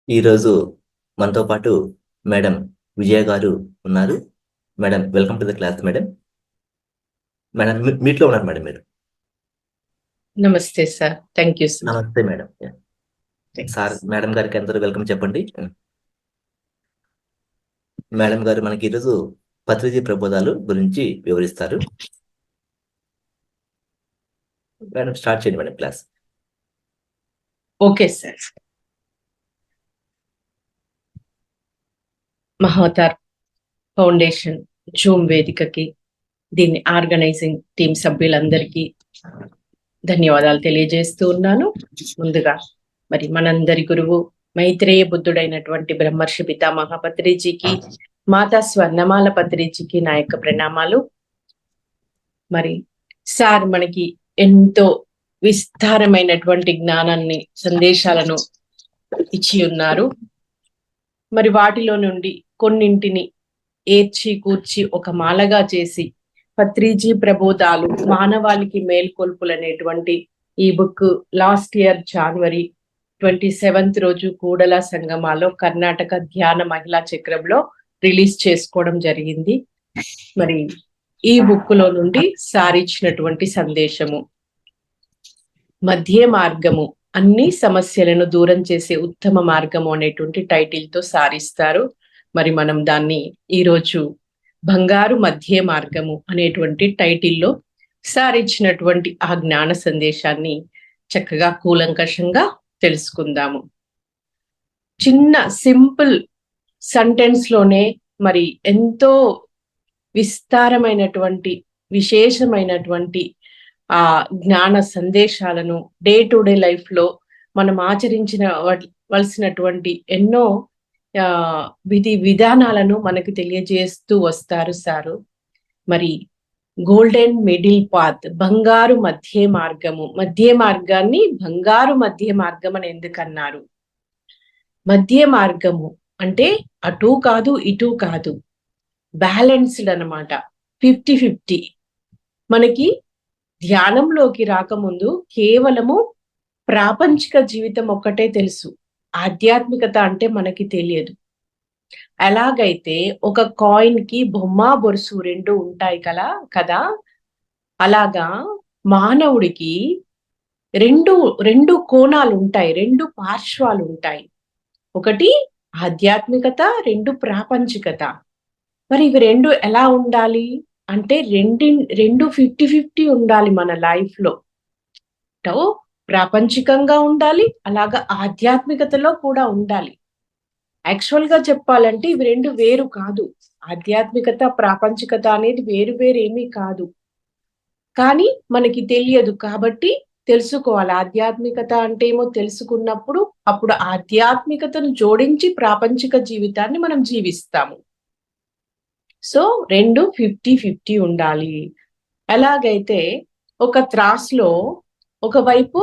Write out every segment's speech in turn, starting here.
ఈరోజు మనతో పాటు మేడం విజయ గారు ఉన్నారు. Madam, welcome to the class. Madam madam మీట్లో ఉన్నారు మేడం మీరు. నమస్తే సార్. Thank you sir. నమస్తే మేడం. సార్ మేడం గారికి అందరూ వెల్కమ్ చెప్పండి. మేడం గారు మనకి ఈరోజు పత్రిజీ ప్రబోధాలు గురించి వివరిస్తారు. మేడం స్టార్ట్ చేయండి madam class. Okay sir. Mahavatar foundation zoom వేదికకి, దీన్ని ఆర్గనైజింగ్ టీం సభ్యులందరికీ ధన్యవాదాలు తెలియజేస్తూ ఉన్నాను. ముందుగా మరి మనందరి గురువు మైత్రేయ బుద్ధుడైనటువంటి బ్రహ్మర్షి పితామహ పత్రిజీకి, మాతా స్వర్ణమాల పత్రిజీకి నా యొక్క ప్రణామాలు. మరి సార్ మనకి ఎంతో విస్తారమైనటువంటి జ్ఞానాన్ని, సందేశాలను ఇచ్చి ఉన్నారు. మరి వాటిలో నుండి కొన్నింటిని ఏర్చి కూర్చి ఒక మాలగా చేసి పత్రిజీ ప్రబోధాలు మానవాళికి మేల్కొల్పులు అనేటువంటి ఈ book last year January 27th రోజు కూడల సంగమాలో కర్ణాటక ధ్యాన మహిళా చక్రంలో రిలీజ్ చేసుకోవడం జరిగింది. మరి ఈ బుక్ లో నుండి సారిచ్చినటువంటి సందేశము, మధ్య మార్గము, అన్ని సమస్యలను దూరం చేసే ఉత్తమ మార్గము అనేటువంటి టైటిల్ తో సారిస్తారు. మరి మనం దాన్ని ఈరోజు బంగారు మధ్య మార్గము అనేటువంటి టైటిల్లో సారిచ్చినటువంటి ఆ జ్ఞాన సందేశాన్ని చక్కగా కూలంకషంగా తెలుసుకుందాము. చిన్న సింపుల్ సెంటెన్స్ లోనే మరి ఎంతో విస్తారమైనటువంటి విశేషమైనటువంటి ఆ జ్ఞాన సందేశాలను డే టు డే లైఫ్ లో మనం ఆచరించవలసినటువంటి ఎన్నో విధి విధానాలను మనకు తెలియజేస్తూ వస్తారు సారు. మరి గోల్డెన్ మిడిల్ పాత్, బంగారు మధ్య మార్గము, మధ్య మార్గాన్ని బంగారు మధ్య మార్గం అని ఎందుకన్నారు? మధ్య మార్గము అంటే అటు కాదు ఇటు కాదు, బ్యాలెన్స్డ్ అన్నమాట. 50-50. మనకి ధ్యానంలోకి రాకముందు కేవలము ప్రాపంచిక జీవితం ఒక్కటే తెలుసు, ఆధ్యాత్మికత అంటే మనకి తెలియదు. ఎలాగైతే ఒక కాయిన్ కి బొమ్మ బొరుసు రెండు ఉంటాయి కదా, అలాగా మానవుడికి రెండు కోణాలు ఉంటాయి, రెండు పార్శ్వాలు ఉంటాయి. ఒకటి ఆధ్యాత్మికత, రెండు ప్రాపంచికత. మరి ఇవి రెండు ఎలా ఉండాలి అంటే రెండు 50-50 ఉండాలి మన లైఫ్ లో. ప్రాపంచికంగా ఉండాలి, అలాగా ఆధ్యాత్మికతలో కూడా ఉండాలి. యాక్చువల్ గా చెప్పాలంటే ఇవి రెండు వేరు కాదు. ఆధ్యాత్మికత, ప్రాపంచికత అనేది వేరు వేరు ఏమీ కాదు. కానీ మనకి తెలియదు కాబట్టి తెలుసుకోవాలి. ఆధ్యాత్మికత అంటే ఏమో తెలుసుకున్నప్పుడు అప్పుడు ఆధ్యాత్మికతను జోడించి ప్రాపంచిక జీవితాన్ని మనం జీవిస్తాము. సో రెండు 50-50 ఉండాలి. ఎలాగైతే ఒక త్రాస్లో ఒకవైపు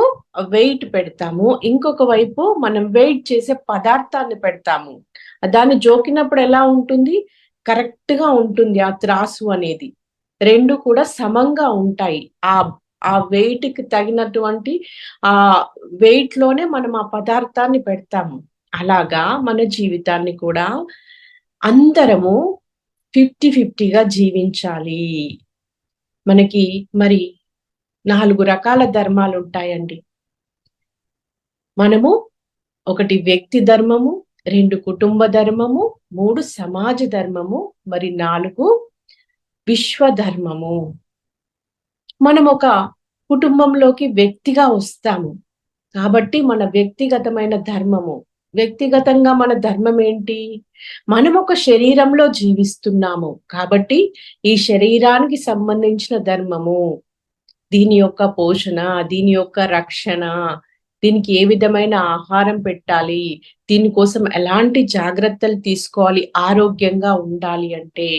వెయిట్ పెడతాము, ఇంకొక వైపు మనం వెయిట్ చేసే పదార్థాన్ని పెడతాము. దాన్ని జోకినప్పుడు ఎలా ఉంటుంది? కరెక్ట్ గా ఉంటుంది ఆ త్రాసు అనేది. రెండు కూడా సమంగా ఉంటాయి. ఆ వెయిట్ కి తగినటువంటి ఆ వెయిట్ లోనే మనం ఆ పదార్థాన్ని పెడతాము. అలాగా మన జీవితాన్ని కూడా అందరము 50-50గా జీవించాలి. మనకి మరి 4 రకాల ధర్మాలు ఉంటాయండి. మనము ఒకటి వ్యక్తి ధర్మము, 2 కుటుంబ ధర్మము, 3 సమాజ ధర్మము, మరి 4 విశ్వధర్మము. మనం ఒక కుటుంబంలోకి వ్యక్తిగా వస్తాము కాబట్టి మన వ్యక్తిగతమైన ధర్మము, వ్యక్తిగతంగా మన ధర్మం ఏంటి? మనం ఒక శరీరంలో జీవిస్తున్నాము కాబట్టి ఈ శరీరానికి సంబంధించిన ధర్మము, దీని యొక్క పోషణ, దీని యొక్క రక్షణ, దీనికి ఏ విధమైన ఆహారం పెట్టాలి, దీనికోసం ఎలాంటి జాగ్రత్తలు తీసుకోవాలి ఆరోగ్యంగా ఉండాలి అంటే.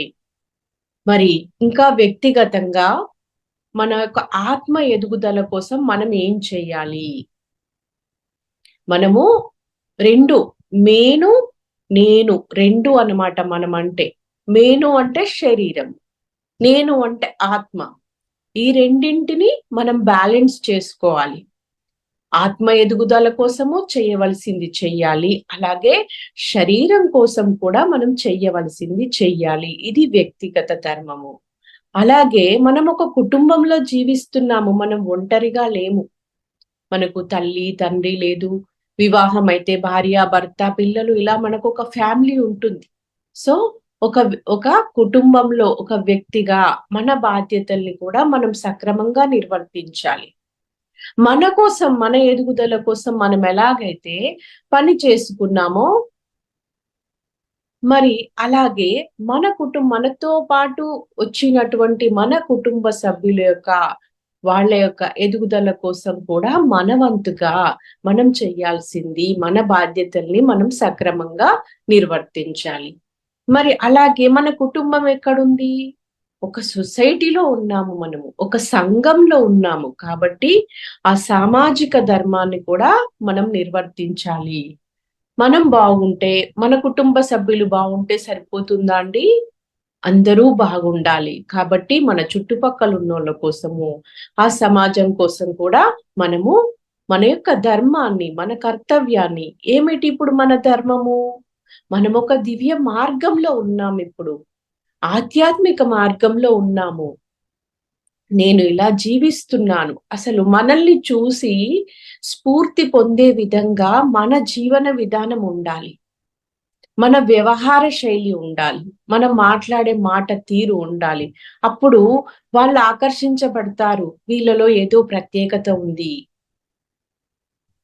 మరి ఇంకా వ్యక్తిగతంగా మన యొక్క ఆత్మ ఎదుగుదల కోసం మనం ఏం చేయాలి? మనము రెండు, మేను నేను, రెండు అన్నమాట. మనం అంటే మేను అంటే శరీరం, నేను అంటే ఆత్మ. ఈ రెండింటిని మనం బ్యాలెన్స్ చేసుకోవాలి. ఆత్మ ఎదుగుదల కోసము చేయవలసింది చెయ్యాలి. అలాగే శరీరం కోసం కూడా మనం చెయ్యవలసింది చెయ్యాలి. ఇది వ్యక్తిగత ధర్మము. అలాగే మనం ఒక కుటుంబంలో జీవిస్తున్నాము. మనం ఒంటరిగా లేము. మనకు తల్లి, తండ్రి లేదు. వివాహం అయితే భార్య, భర్త, పిల్లలు ఇలా మనకు ఒక ఫ్యామిలీ ఉంటుంది. సో, ఒక కుటుంబంలో ఒక వ్యక్తిగా మన బాధ్యతల్ని కూడా మనం సక్రమంగా నిర్వర్తించాలి. మన కోసం, మన ఎదుగుదల కోసం మనం ఎలాగైతే పని చేసుకున్నామో, మరి అలాగే మనతో పాటు వచ్చినటువంటి మన కుటుంబ సభ్యుల యొక్క వాళ్ళ యొక్క ఎదుగుదల కోసం కూడా మన వంతుగా మనం చేయాల్సింది మన బాధ్యతల్ని మనం సక్రమంగా నిర్వర్తించాలి. మరి అలాగే మన కుటుంబం ఎక్కడుంది? ఒక సొసైటీలో ఉన్నాము మనము. ఒక సంఘంలో ఉన్నాము. కాబట్టి ఆ సామాజిక ధర్మాన్ని కూడా మనం నిర్వర్తించాలి. మనం బాగుంటే, మన కుటుంబ సభ్యులు బాగుంటే సరిపోతుందా అండి? అందరూ బాగుండాలి. కాబట్టి మన చుట్టుపక్కల ఉన్నోళ్ళ కోసము, ఆ సమాజం కోసం కూడా మనము మన యొక్క ధర్మాన్ని, మన కర్తవ్యాన్ని ఏమిటి ఇప్పుడు మన ధర్మము? మనం ఒక దివ్య మార్గంలో ఉన్నామిప్పుడు. ఆధ్యాత్మిక మార్గంలో ఉన్నాము. నేను ఇలా జీవిస్తున్నాను. అసలు మనల్ని చూసి స్ఫూర్తి పొందే విధంగా మన జీవన విధానం ఉండాలి. మన వ్యవహార శైలి ఉండాలి. మనం మాట్లాడే మాట తీరు ఉండాలి. అప్పుడు వాళ్ళు ఆకర్షించబడతారు. వీళ్ళలో ఏదో ప్రత్యేకత ఉంది.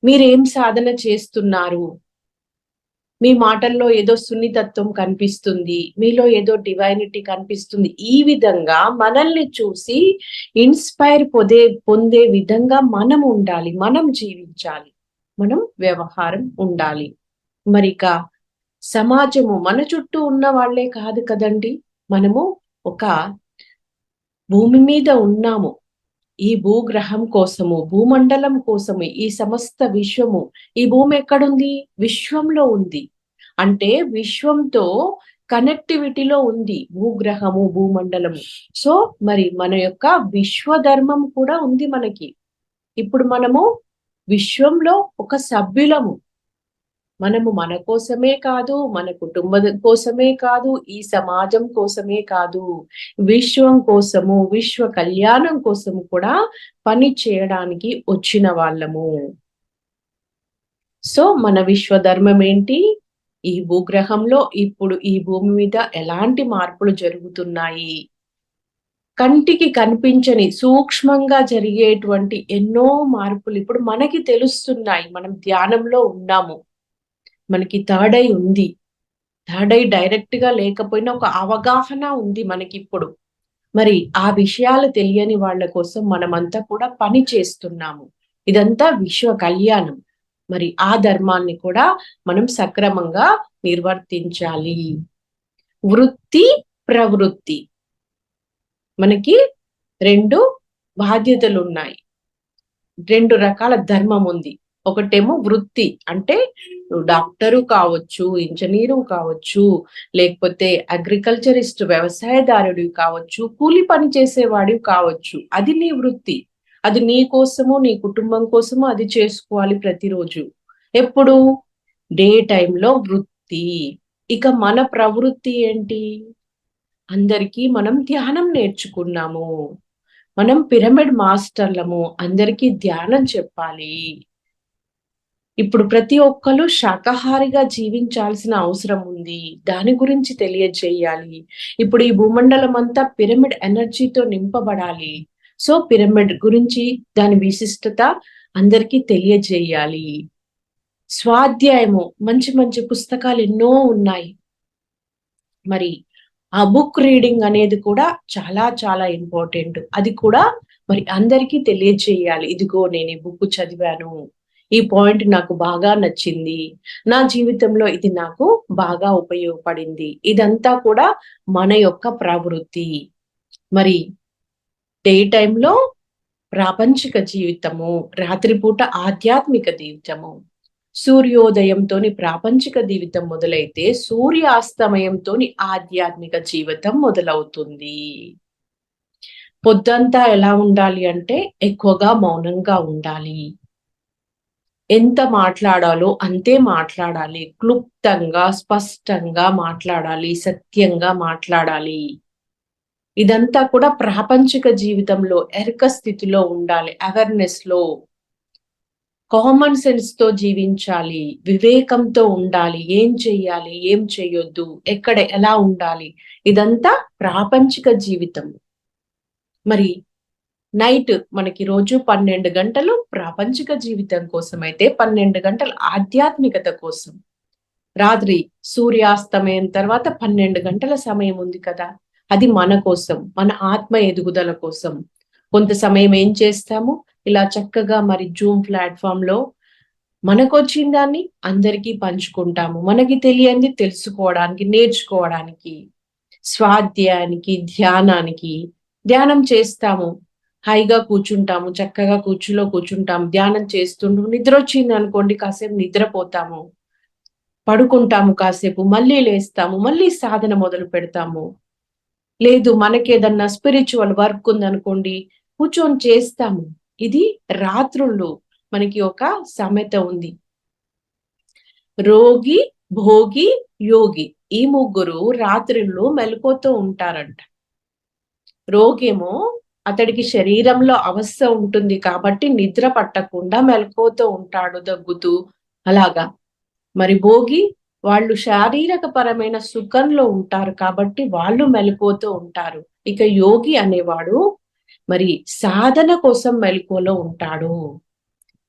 మీరేం సాధన చేస్తున్నారు? మీ మాటల్లో ఏదో సున్నితత్వం కనిపిస్తుంది. మీలో ఏదో డివైనిటీ కనిపిస్తుంది. ఈ విధంగా మనల్ని చూసి ఇన్స్పైర్ పొందే విధంగా మనం ఉండాలి. మనం జీవించాలి. మనం వ్యవహారం ఉండాలి. మరిక సమాజము మన చుట్టూ ఉన్న వాళ్ళే కాదు కదండి. మనము ఒక భూమి మీద ఉన్నాము. ఈ భూగ్రహం కోసము, భూమండలం కోసము, ఈ సమస్త విశ్వము, ఈ భూమి ఎక్కడుంది? విశ్వంలో ఉంది. అంటే విశ్వంతో కనెక్టివిటీలో ఉంది భూగ్రహము, భూమండలము. సో మరి మన యొక్క విశ్వధర్మం కూడా ఉంది మనకి. ఇప్పుడు మనము విశ్వంలో ఒక సభ్యులము. మనము మన కోసమే కాదు, మన కుటుంబం కోసమే కాదు, ఈ సమాజం కోసమే కాదు, విశ్వం కోసము, విశ్వ కళ్యాణం కోసము కూడా పని చేయడానికి వచ్చిన వాళ్ళము. సో మన విశ్వధర్మం ఏంటి? ఈ భూగ్రహంలో ఇప్పుడు ఈ భూమి మీద ఎలాంటి మార్పులు జరుగుతున్నాయి? కంటికి కనిపించని సూక్ష్మంగా జరిగేటువంటి ఎన్నో మార్పులు ఇప్పుడు మనకి తెలుస్తున్నాయి. మనం ధ్యానంలో ఉన్నాము. మనకి థర్డ్ ఐ ఉంది. థర్డ్ ఐ డైరెక్ట్ గా లేకపోయినా ఒక అవగాహన ఉంది మనకిప్పుడు. మరి ఆ విషయాలు తెలియని వాళ్ళ కోసం మనమంతా కూడా పని చేస్తున్నాము. ఇదంతా విశ్వ కళ్యాణం. మరి ఆ ధర్మాన్ని కూడా మనం సక్రమంగా నిర్వర్తించాలి. వృత్తి, ప్రవృత్తి. మనకి 2 బాధ్యతలు ఉన్నాయి. 2 రకాల ధర్మం ఉంది. ఒకటేమో వృత్తి అంటే నువ్వు డాక్టరు కావచ్చు, ఇంజనీరు కావచ్చు, లేకపోతే అగ్రికల్చరిస్ట్ వ్యవసాయదారుడివి కావచ్చు, కూలి పని చేసేవాడివి కావచ్చు. అది నీ వృత్తి. అది నీ కోసము, నీ కుటుంబం కోసము అది చేసుకోవాలి ప్రతిరోజు. ఎప్పుడు? డే టైంలో వృత్తి. ఇక మన ప్రవృత్తి ఏంటి? అందరికీ మనం ధ్యానం నేర్చుకున్నాము. మనం పిరమిడ్ మాస్టర్లము. అందరికీ ధ్యానం చెప్పాలి. ఇప్పుడు ప్రతి ఒక్కరు శాకాహారిగా జీవించాల్సిన అవసరం ఉంది. దాని గురించి తెలియజేయాలి. ఇప్పుడు ఈ భూమండలం అంతా పిరమిడ్ ఎనర్జీతో నింపబడాలి. సో పిరమిడ్ గురించి దాని విశిష్టత అందరికీ తెలియజేయాలి. స్వాధ్యాయము మంచి మంచి పుస్తకాలు ఎన్నో ఉన్నాయి. మరి ఆ బుక్ రీడింగ్ అనేది కూడా చాలా చాలా ఇంపార్టెంట్. అది కూడా మరి అందరికీ తెలియజేయాలి. ఇదిగో నేను ఈ బుక్ చదివాను. ఈ పాయింట్ నాకు బాగా నచ్చింది. నా జీవితంలో ఇది నాకు బాగా ఉపయోగపడింది. ఇదంతా కూడా మన యొక్క ప్రవృత్తి. మరి డే టైంలో ప్రాపంచిక జీవితము, రాత్రిపూట ఆధ్యాత్మిక జీవితము. సూర్యోదయంతోని ప్రాపంచిక జీవితం మొదలైతే సూర్యాస్తమయంతోని ఆధ్యాత్మిక జీవితం మొదలవుతుంది. పొద్దంతా ఎలా ఉండాలి అంటే ఎక్కువగా మౌనంగా ఉండాలి. ఎంత మాట్లాడాలో అంతే మాట్లాడాలి. క్లుప్తంగా, స్పష్టంగా మాట్లాడాలి. సత్యంగా మాట్లాడాలి. ఇదంతా కూడా ప్రాపంచిక జీవితంలో ఎరుక స్థితిలో ఉండాలి. అవేర్‌నెస్ లో, కామన్ సెన్స్ తో జీవించాలి. వివేకంతో ఉండాలి. ఏం చెయ్యాలి? ఏం చెయ్యొద్దు? ఎక్కడ ఎలా ఉండాలి? ఇదంతా ప్రాపంచిక జీవితం. మరి నైట్ మనకి రోజు 12 గంటలు ప్రాపంచిక జీవితం కోసం అయితే 12 గంటలు ఆధ్యాత్మికత కోసం. రాత్రి సూర్యాస్తమయం తర్వాత 12 గంటల సమయం ఉంది కదా, అది మన కోసం, మన ఆత్మ ఎదుగుదల కోసం. కొంత సమయం ఏం చేస్తాము, ఇలా చక్కగా మరి జూమ్ ప్లాట్ఫామ్ లో మనకొచ్చిన దాన్ని అందరికీ పంచుకుంటాము. మనకి తెలియంది తెలుసుకోవడానికి, నేర్చుకోవడానికి, స్వాధ్యాయానికి, ధ్యానానికి. ధ్యానం చేస్తాము, హాయిగా కూర్చుంటాము, చక్కగా కూర్చుంటాము, ధ్యానం చేస్తుంటాము. నిద్ర వచ్చింది అనుకోండి, కాసేపు నిద్రపోతాము, పడుకుంటాము, కాసేపు మళ్ళీ లేస్తాము, మళ్ళీ సాధన మొదలు పెడతాము. లేదు మనకేదన్నా స్పిరిచువల్ వర్క్ ఉందనుకోండి, కూర్చొని చేస్తాము. ఇది రాత్రుళ్ళు మనకి ఒక సామెత ఉంది, రోగి, భోగి, యోగి, ఈ ముగ్గురు రాత్రిళ్ళు మెలకువతో ఉంటారంట. రోగేమో అతడికి శరీరంలో అవస్థ ఉంటుంది కాబట్టి నిద్ర పట్టకుండా మెలకువతో ఉంటాడు, దగ్గుతూ అలాగా. మరి భోగి వాళ్ళు శారీరక పరమైన సుఖంలో ఉంటారు కాబట్టి వాళ్ళు మెలకువతో ఉంటారు. ఇక యోగి అనేవాడు మరి సాధన కోసం మెలకువలో ఉంటాడు.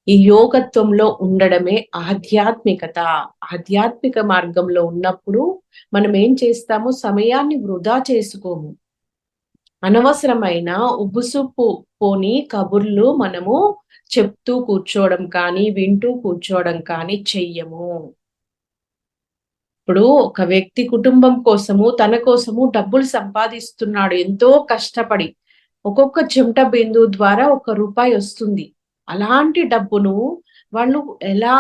ఈ యోగత్వంలో ఉండడమే ఆధ్యాత్మికత. ఆధ్యాత్మిక మార్గంలో ఉన్నప్పుడు మనం ఏం చేస్తాము, సమయాన్ని వృధా చేసుకోము. అనవసరమైన ఉబ్బుసుపు పోని కబుర్లు మనము చెప్తూ కూర్చోవడం కానీ, వింటూ కూర్చోవడం కానీ చెయ్యము. ఇప్పుడు ఒక వ్యక్తి కుటుంబం కోసము, తన కోసము డబ్బులు సంపాదిస్తున్నాడు ఎంతో కష్టపడి. ఒక్కొక్క చెమట బిందువు ద్వారా ₹1 వస్తుంది. అలాంటి డబ్బును వాళ్ళు ఎలా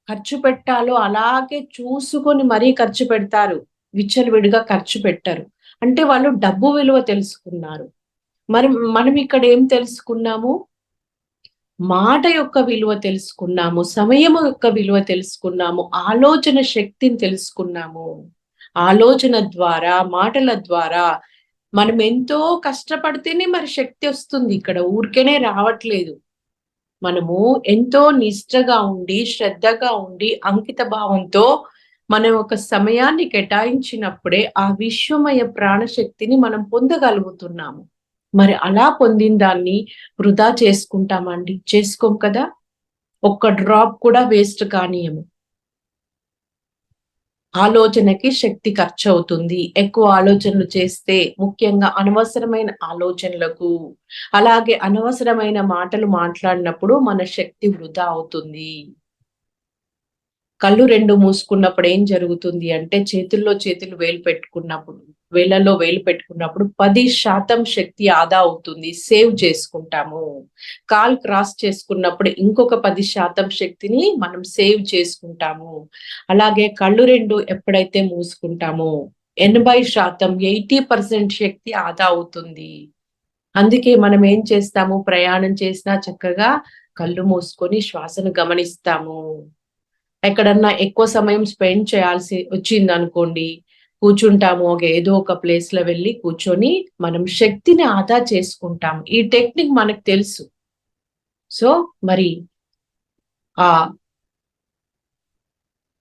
ఖర్చు పెట్టాలో అలాగే చూసుకొని మరీ ఖర్చు పెడతారు. విచ్చలవిడిగా ఖర్చు పెట్టరు. అంటే వాళ్ళు డబ్బు విలువ తెలుసుకున్నారు. మరి మనం ఇక్కడ ఏం తెలుసుకున్నాము? మాట యొక్క విలువ తెలుసుకున్నాము, సమయం యొక్క విలువ తెలుసుకున్నాము, ఆలోచన శక్తిని తెలుసుకున్నాము. ఆలోచన ద్వారా, మాటల ద్వారా మనం ఎంతో కష్టపడితేనే మరి శక్తి వస్తుంది. ఇక్కడ ఊరికేనే రావట్లేదు. మనము ఎంతో నిష్ఠగా ఉండి, శ్రద్ధగా ఉండి, అంకిత భావంతో మనం ఒక సమయాన్ని కేటాయించినప్పుడే ఆ విశ్వమయ ప్రాణశక్తిని మనం పొందగలుగుతున్నాము. మరి అలా పొందిన దాన్ని వృధా చేసుకుంటామండి? చేసుకోం కదా. ఒక్క డ్రాప్ కూడా వేస్ట్ కానీయము. ఆలోచనకి శక్తి ఖర్చు అవుతుంది. ఎక్కువ ఆలోచనలు చేస్తే, ముఖ్యంగా అనవసరమైన ఆలోచనలకు, అలాగే అనవసరమైన మాటలు మాట్లాడినప్పుడు మన శక్తి వృధా అవుతుంది. కళ్ళు 2 మూసుకున్నప్పుడు ఏం జరుగుతుంది అంటే, వేళ్ళలో వేలు పెట్టుకున్నప్పుడు 10% శక్తి ఆదా అవుతుంది, సేవ్ చేసుకుంటాము. కాల్ క్రాస్ చేసుకున్నప్పుడు ఇంకొక 10% శక్తిని మనం సేవ్ చేసుకుంటాము. అలాగే కళ్ళు 2 ఎప్పుడైతే మూసుకుంటామో 80%, 80% శక్తి ఆదా అవుతుంది. అందుకే మనం ఏం చేస్తాము, ప్రయాణం చేసినా చక్కగా కళ్ళు మూసుకొని శ్వాసను గమనిస్తాము. ఎక్కడన్నా ఎక్కువ సమయం స్పెండ్ చేయాల్సి వచ్చిందనుకోండి, కూర్చుంటాము, ఏదో ఒక ప్లేస్ లో వెళ్ళి కూర్చొని మనం శక్తిని ఆదా చేసుకుంటాం. ఈ టెక్నిక్ మనకు తెలుసు. సో మరి ఆ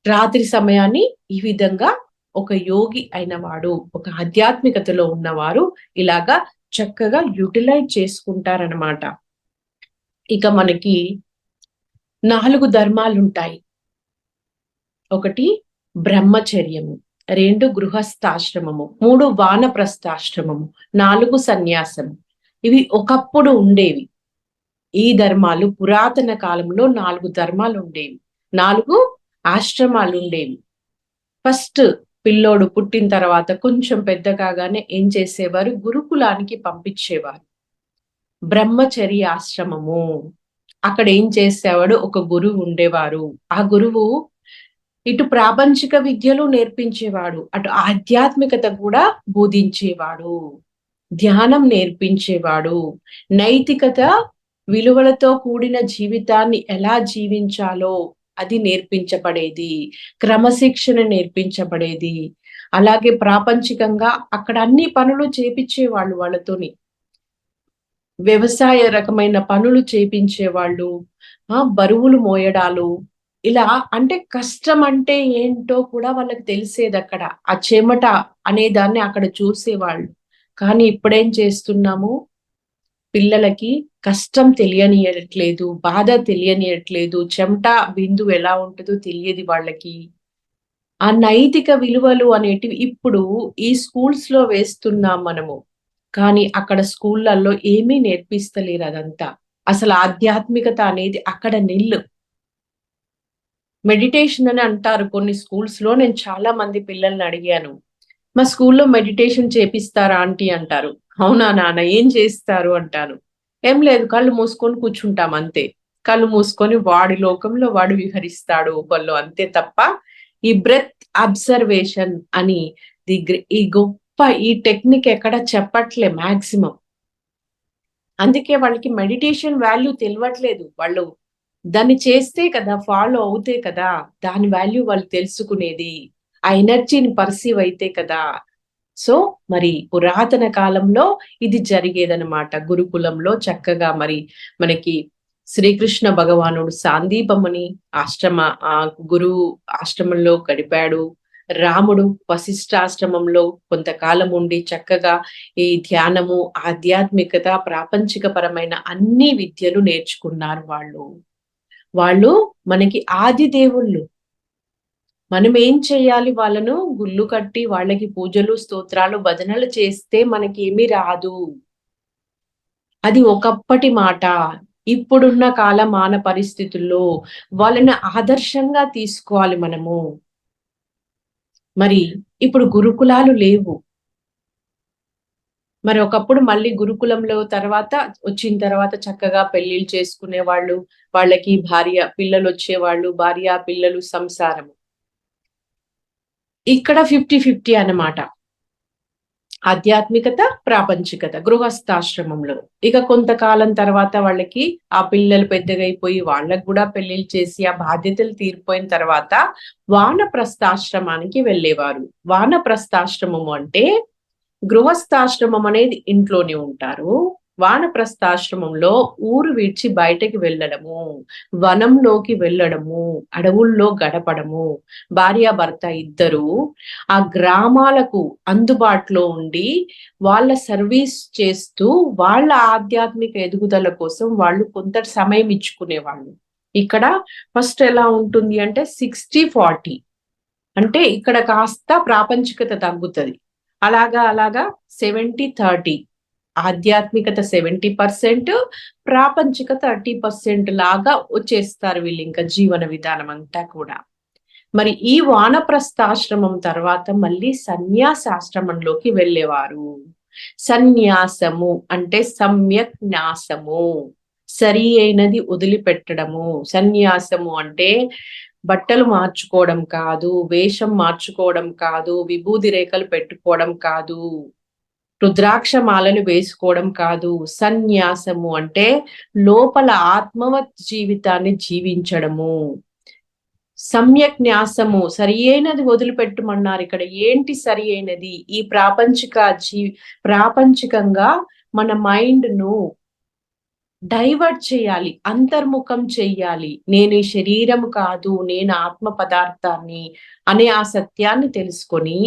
రాత్రి సమయాన్ని ఈ విధంగా ఒక యోగి అయిన వాడు, ఒక ఆధ్యాత్మికతలో ఉన్నవారు ఇలాగా చక్కగా యూటిలైజ్ చేసుకుంటారనమాట. ఇక మనకి 4 ధర్మాలు ఉంటాయి. 1 బ్రహ్మచర్యము, 2 గృహస్థాశ్రమము, 3 వానప్రస్థాశ్రమము, 4 సన్యాసము. ఇవి ఒకప్పుడు ఉండేవి. ఈ ధర్మాలు పురాతన కాలంలో 4 ధర్మాలు ఉండేవి, 4 ఆశ్రమాలు ఉండేవి. ఫస్ట్ పిల్లోడు పుట్టిన తర్వాత కొంచెం పెద్ద కాగానే ఏం చేసేవారు, గురుకులానికి పంపించేవారు. బ్రహ్మచర్య ఆశ్రమము, అక్కడ ఏం చేసేవాడు, ఒక గురువు ఉండేవారు. ఆ గురువు ఇటు ప్రాపంచిక విద్యలు నేర్పించేవాడు, అటు ఆధ్యాత్మికత కూడా బోధించేవాడు, ధ్యానం నేర్పించేవాడు, నైతికత విలువలతో కూడిన జీవితాన్ని ఎలా జీవించాలో అది నేర్పించబడేది, క్రమశిక్షణ నేర్పించబడేది. అలాగే ప్రాపంచికంగా అక్కడ అన్ని పనులు చేపిచ్చేవాళ్ళు వాళ్ళతోని. వ్యవసాయ రకమైన పనులు చేపించేవాళ్ళు, బరువులు మోయడాలు, ఇలా అంటే కష్టం అంటే ఏంటో కూడా వాళ్ళకి తెలిసేదక్కడ. ఆ చెమట అనే దాన్ని అక్కడ చూసేవాళ్ళు. కానీ ఇప్పుడేం చేస్తున్నాము? పిల్లలకి కష్టం తెలియనియట్లేదు, బాధ తెలియనియట్లేదు, చెమట బిందువు ఎలా ఉంటదో తెలియదు వాళ్ళకి. ఆ నైతిక విలువలు అనేటివి ఇప్పుడు ఈ స్కూల్స్‌లో వేస్తున్నాం మనము. కానీ అక్కడ స్కూళ్ళల్లో ఏమీ నేర్పిస్తలేరు అదంతా. అసలు ఆధ్యాత్మికత అనేది అక్కడ నిల్లు. మెడిటేషన్ అని అంటారు కొన్ని స్కూల్స్‌లో. నేను చాలా మంది పిల్లల్ని అడిగాను. మా స్కూల్‌లో మెడిటేషన్ చేపిస్తారా ఆంటీ అంటారు. అవునా నాన్న ఏం చేస్తారు అంటాను. ఏం లేదు కళ్ళు మూసుకొని కూర్చుంటాం అంతే. కళ్ళు మూసుకొని వాడి లోకంలో వాడు విహరిస్తాడు ఊహల్లో అంతే తప్ప, ఈ బ్రెత్ అబ్జర్వేషన్ అని ఈ గొప్ప ఈ టెక్నిక్ ఎక్కడ చెప్పట్లే మాక్సిమం. అందుకే వాళ్ళకి మెడిటేషన్ వాల్యూ తెలవట్లేదు. వాళ్ళు దాన్ని చేస్తే కదా, ఫాలో అవుతే కదా, దాని వాల్యూ వాళ్ళు తెలుసుకునేది. ఆ ఎనర్జీని పర్సీవ్ అయితే కదా. సో, మరి పురాతన కాలంలో ఇది జరిగేదనమాట. గురుకులంలో చక్కగా మరి మనకి శ్రీకృష్ణ భగవానుడు సాందీపముని గురువు ఆశ్రమంలో గడిపాడు. రాముడు వశిష్ఠాశ్రమంలో కొంతకాలం ఉండి చక్కగా ఈ ధ్యానము, ఆధ్యాత్మికత, ప్రాపంచికపరమైన అన్ని విద్యలు నేర్చుకున్నారు వాళ్ళు. వాళ్ళు మనకి ఆది దేవుళ్ళు. మనం ఏం చేయాలి? వాళ్ళను గుళ్ళు కట్టి వాళ్ళకి పూజలు, స్తోత్రాలు, భజనలు చేస్తే మనకేమీ రాదు. అది ఒకప్పటి మాట. ఇప్పుడున్న కాలమాన పరిస్థితుల్లో వాళ్ళని ఆదర్శంగా తీసుకోవాలి మనము. మరి ఇప్పుడు గురుకులాలు లేవు. మరి ఒకప్పుడు మళ్ళీ గురుకులంలో వచ్చిన తర్వాత చక్కగా పెళ్లిళ్ళు చేసుకునేవాళ్ళు. వాళ్ళకి పిల్లలొచ్చేవాళ్ళు. భార్య, పిల్లలు, సంసారం. ఇక్కడ 50-50 అన్నమాట. ఆధ్యాత్మికత, ప్రాపంచికత గృహస్థాశ్రమంలో. ఇక కొంతకాలం తర్వాత వాళ్ళకి ఆ పిల్లలు పెద్దగైపోయి వాళ్ళకి కూడా పెళ్లిళ్ళు చేసి ఆ బాధ్యతలు తీరిపోయిన తర్వాత వానప్రస్థాశ్రమానికి వెళ్ళేవారు. వానప్రస్థాశ్రమము అంటే గృహస్థాశ్రమం అనేది ఇంట్లోనే ఉంటారు. వానప్రస్థాశ్రమంలో ఊరు విడిచి బయటకి వెళ్ళడము, వనంలోకి వెళ్ళడము, అడవుల్లో గడపడము, భార్యాభర్త ఇద్దరు ఆ గ్రామాలకు అందుబాటులో ఉండి వాళ్ళ సర్వీస్ చేస్తూ వాళ్ళ ఆధ్యాత్మిక ఎదుగుదల కోసం వాళ్ళు కొంత సమయం ఇచ్చుకునేవాళ్ళు. ఇక్కడ ఫస్ట్ ఎలా ఉంటుంది అంటే 60-40 అంటే ఇక్కడ కాస్త ప్రాపంచికత తగ్గుతది. అలాగా 70-30 ఆధ్యాత్మికత 70%, ప్రాపంచిక 30% లాగా వచ్చేస్తారు వీళ్ళింకా జీవన విధానం అంతా కూడా. మరి ఈ వానప్రస్థాశ్రమం తర్వాత మళ్ళీ సన్యాసాశ్రమంలోకి వెళ్ళేవారు. సన్యాసము అంటే సమ్యక్ న్యాసము, సరి అయినది వదిలిపెట్టడము. సన్యాసము అంటే బట్టలు మార్చుకోవడం కాదు, వేషం మార్చుకోవడం కాదు, విభూది రేఖలు పెట్టుకోవడం కాదు, రుద్రాక్ష మాలలు వేసుకోవడం కాదు. సన్యాసము అంటే లోపల ఆత్మవత్ జీవితాన్ని జీవించడము. సమ్యక్ న్యాసము సరి అయినది వదిలిపెట్టమన్నారు. ఇక్కడ ఏంటి సరి అయినది? ఈ ప్రాపంచికంగా మన మైండ్ ను డైవర్ట్ చేయాలి, అంతర్ముఖం చెయ్యాలి. నేను ఈ శరీరం కాదు, నేను ఆత్మ పదార్థాన్ని అనే ఆ సత్యాన్ని తెలుసుకొని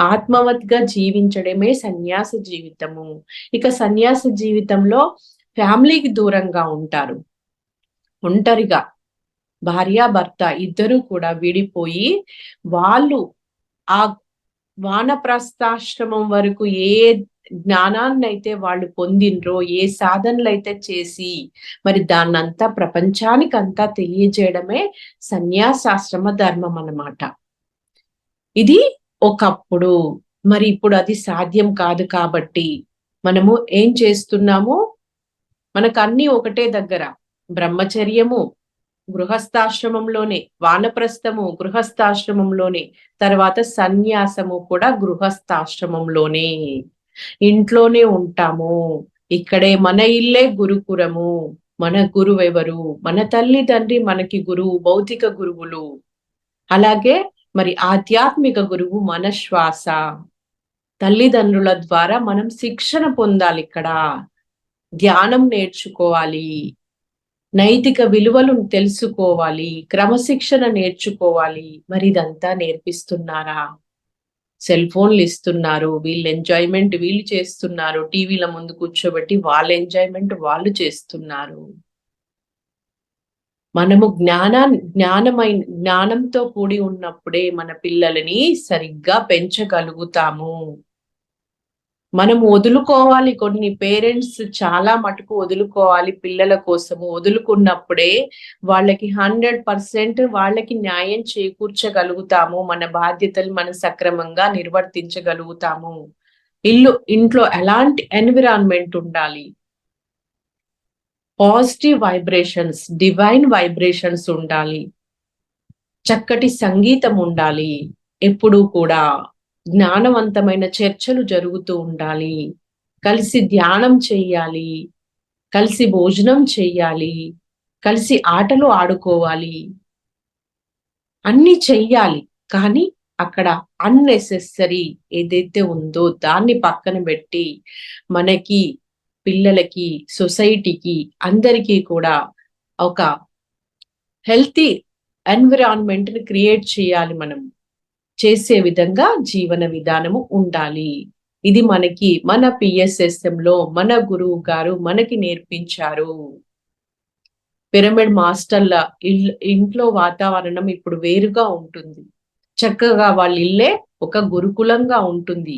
ఆత్మవత్గా జీవించడమే సన్యాస జీవితము. ఇక సన్యాస జీవితంలో ఫ్యామిలీకి దూరంగా ఉంటారు. ఒంటరిగా భార్యాభర్త ఇద్దరు కూడా విడిపోయి వాళ్ళు ఆ వానప్రస్థాశ్రమం వరకు ఏ జ్ఞానాన్నైతే వాళ్ళు పొందిండ్రో, ఏ సాధనలైతే చేసి మరి దాన్నంతా ప్రపంచానికంతా తెలియజేయడమే సన్యాసాశ్రమ ధర్మం అన్నమాట. ఇది ఒకప్పుడు. మరి ఇప్పుడు అది సాధ్యం కాదు కాబట్టి మనము ఏం చేస్తున్నాము? మనకన్నీ ఒకటే దగ్గర. బ్రహ్మచర్యము గృహస్థాశ్రమంలోనే, వానప్రస్థము గృహస్థాశ్రమంలోనే, తర్వాత సన్యాసము కూడా గృహస్థాశ్రమంలోనే. ఇంట్లోనే ఉంటాము. ఇక్కడే మన ఇల్లే గురుకులము. మన గురువు ఎవరు? మన తల్లి తండ్రి మనకి గురువు, భౌతిక గురువులు. అలాగే మరి ఆధ్యాత్మిక గురువు మన శ్వాస. తల్లిదండ్రుల ద్వారా మనం శిక్షణ పొందాలి ఇక్కడ. ధ్యానం నేర్చుకోవాలి, నైతిక విలువలను తెలుసుకోవాలి, క్రమశిక్షణ నేర్చుకోవాలి. మరి ఇదంతా నేర్పిస్తున్నారా? సెల్ ఫోన్లు ఇస్తున్నారు, వీళ్ళు ఎంజాయ్మెంట్ వీళ్ళు చేస్తున్నారు, టీవీల ముందు కూర్చోబెట్టి వాళ్ళ ఎంజాయ్మెంట్ వాళ్ళు చేస్తున్నారు. మనము జ్ఞానంతో కూడి ఉన్నప్పుడే మన పిల్లలని సరిగ్గా పెంచగలుగుతాము. మనము వదులుకోవాలి, కొన్ని పేరెంట్స్ చాలా మటుకు వదులుకోవాలి పిల్లల కోసము. వదులుకున్నప్పుడే వాళ్ళకి 100% వాళ్ళకి న్యాయం చేకూర్చగలుగుతాము. మన బాధ్యతలు మనం సక్రమంగా నిర్వర్తించగలుగుతాము. ఇంట్లో ఎలాంటి ఎన్విరాన్మెంట్ ఉండాలి? పాజిటివ్ వైబ్రేషన్స్, డివైన్ వైబ్రేషన్స్ ఉండాలి. చక్కటి సంగీతం ఉండాలి. ఎప్పుడూ కూడా జ్ఞానవంతమైన చర్చలు జరుగుతూ ఉండాలి. కలిసి ధ్యానం చెయ్యాలి, కలిసి భోజనం చెయ్యాలి, కలిసి ఆటలు ఆడుకోవాలి, అన్ని చెయ్యాలి. కానీ అక్కడ అన్నెసెసరీ ఏదైతే ఉందో దాన్ని పక్కన పెట్టి మనకి, పిల్లలకి, సొసైటీకి, అందరికీ కూడా ఒక హెల్తీ ఎన్విరాన్మెంట్ ని క్రియేట్ చేయాలి. మనం చేసే విధంగా జీవన విధానము ఉండాలి. ఇది మనకి మన PSSM లో మన గురువు గారు మనకి నేర్పించారు. పిరమిడ్ మాస్టర్ల ఇంట్లో వాతావరణం ఇప్పుడు వేరుగా ఉంటుంది. చక్కగా వాళ్ళ ఇల్లే ఒక గురుకులంగా ఉంటుంది.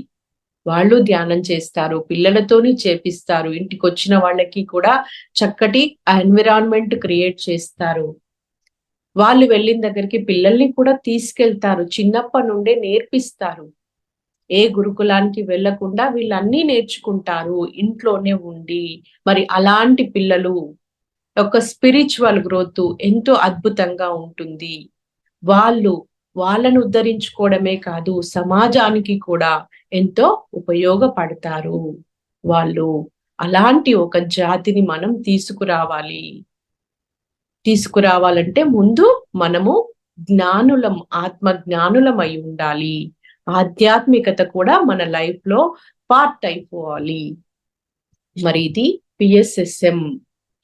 వాళ్ళు ధ్యానం చేస్తారు, పిల్లలతోని చేపిస్తారు, ఇంటికి వచ్చిన వాళ్ళకి కూడా చక్కటి ఎన్విరాన్మెంట్ క్రియేట్ చేస్తారు. వాళ్ళు వెళ్ళిన దగ్గరికి పిల్లల్ని కూడా తీసుకెళ్తారు, చిన్నప్పటి నుండే నేర్పిస్తారు. ఏ గురుకులానికి వెళ్లకుండా వీళ్ళన్నీ నేర్చుకుంటారు ఇంట్లోనే ఉండి. మరి అలాంటి పిల్లలు ఒక స్పిరిచువల్ గ్రోత్ ఎంతో అద్భుతంగా ఉంటుంది. వాళ్ళను ఉద్ధరించుకోవడమే కాదు, సమాజానికి కూడా ఎంతో ఉపయోగపడతారు వాళ్ళు. అలాంటి ఒక జాతిని మనం తీసుకురావాలంటే ముందు మనము జ్ఞానులం, ఆత్మ జ్ఞానులమై ఉండాలి. ఆధ్యాత్మికత కూడా మన లైఫ్ లో పార్ట్ అయిపోవాలి. మరి ఇది PSSM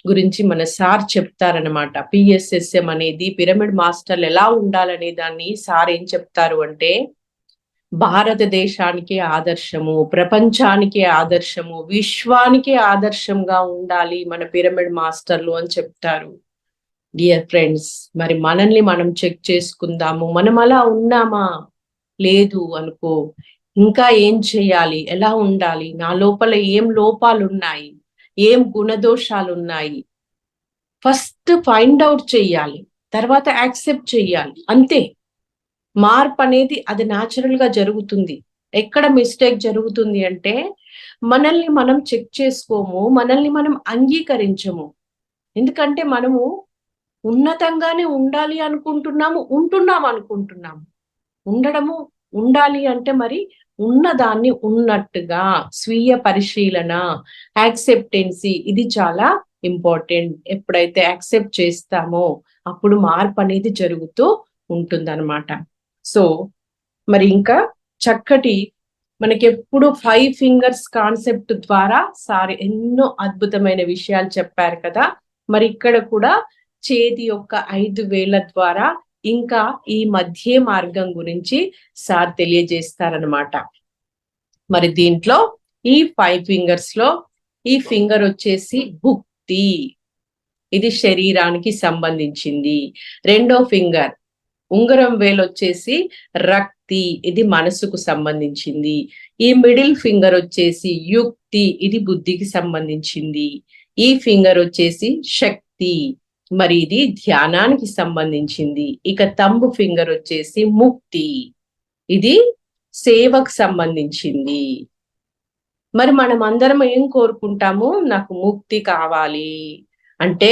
గురించి మన సార్ చెప్తారనమాట. PSSM అనేది పిరమిడ్ మాస్టర్లు ఎలా ఉండాలనే దాన్ని సార్ ఏం చెప్తారు అంటే, భారతదేశానికి ఆదర్శము, ప్రపంచానికి ఆదర్శము, విశ్వానికి ఆదర్శంగా ఉండాలి మన పిరమిడ్ మాస్టర్లు అని చెప్తారు. డియర్ ఫ్రెండ్స్, మరి మనల్ని మనం చెక్ చేసుకుందాము. మనం అలా ఉన్నామా? లేదు అనుకో, ఇంకా ఏం చేయాలి, ఎలా ఉండాలి, నా లోపల ఏం లోపాలు ఉన్నాయి, ఏం గుణదోషాలు ఉన్నాయి, ఫస్ట్ ఫైండ్ అవుట్ చెయ్యాలి, తర్వాత యాక్సెప్ట్ చెయ్యాలి. అంతే. మార్పు అనేది అది న్యాచురల్ గా జరుగుతుంది. ఎక్కడ మిస్టేక్ జరుగుతుంది అంటే, మనల్ని మనం చెక్ చేసుకోము, మనల్ని మనం అంగీకరించము. ఎందుకంటే మనము ఉన్నతంగానే ఉండాలి అనుకుంటున్నాము, ఉంటున్నాము. ఉండాలి అంటే మరి ఉన్నదాన్ని ఉన్నట్టుగా స్వీయ పరిశీలన, యాక్సెప్టెన్సీ, ఇది చాలా ఇంపార్టెంట్. ఎప్పుడైతే యాక్సెప్ట్ చేస్తామో అప్పుడు మార్పు అనేది జరుగుతూ ఉంటుందన్నమాట. సో మరి ఇంకా చక్కటి మనకి ఎప్పుడు 5 ఫింగర్స్ కాన్సెప్ట్ ద్వారా సార్ ఎన్నో అద్భుతమైన విషయాలు చెప్పారు కదా. మరి ఇక్కడ కూడా చేతి యొక్క 5 వేళ్ల ద్వారా ఇంకా ఈ మధ్య మార్గం గురించి సార్ తెలియజేస్తారనమాట. మరి దీంట్లో ఈ 5 ఫింగర్స్ లో ఈ ఫింగర్ వచ్చేసి భుక్తి, ఇది శరీరానికి సంబంధించింది. రెండో ఫింగర్ ఉంగరం వేలు వచ్చేసి రక్తి, ఇది మనసుకు సంబంధించింది. ఈ మిడిల్ ఫింగర్ వచ్చేసి యుక్తి, ఇది బుద్ధికి సంబంధించింది. ఈ ఫింగర్ వచ్చేసి శక్తి, మరి ఇది ధ్యానానికి సంబంధించింది. ఇక తంబు ఫింగర్ వచ్చేసి ముక్తి, ఇది సేవకు సంబంధించింది. మరి మనం అందరం ఏం కోరుకుంటాము? నాకు ముక్తి కావాలి అంటే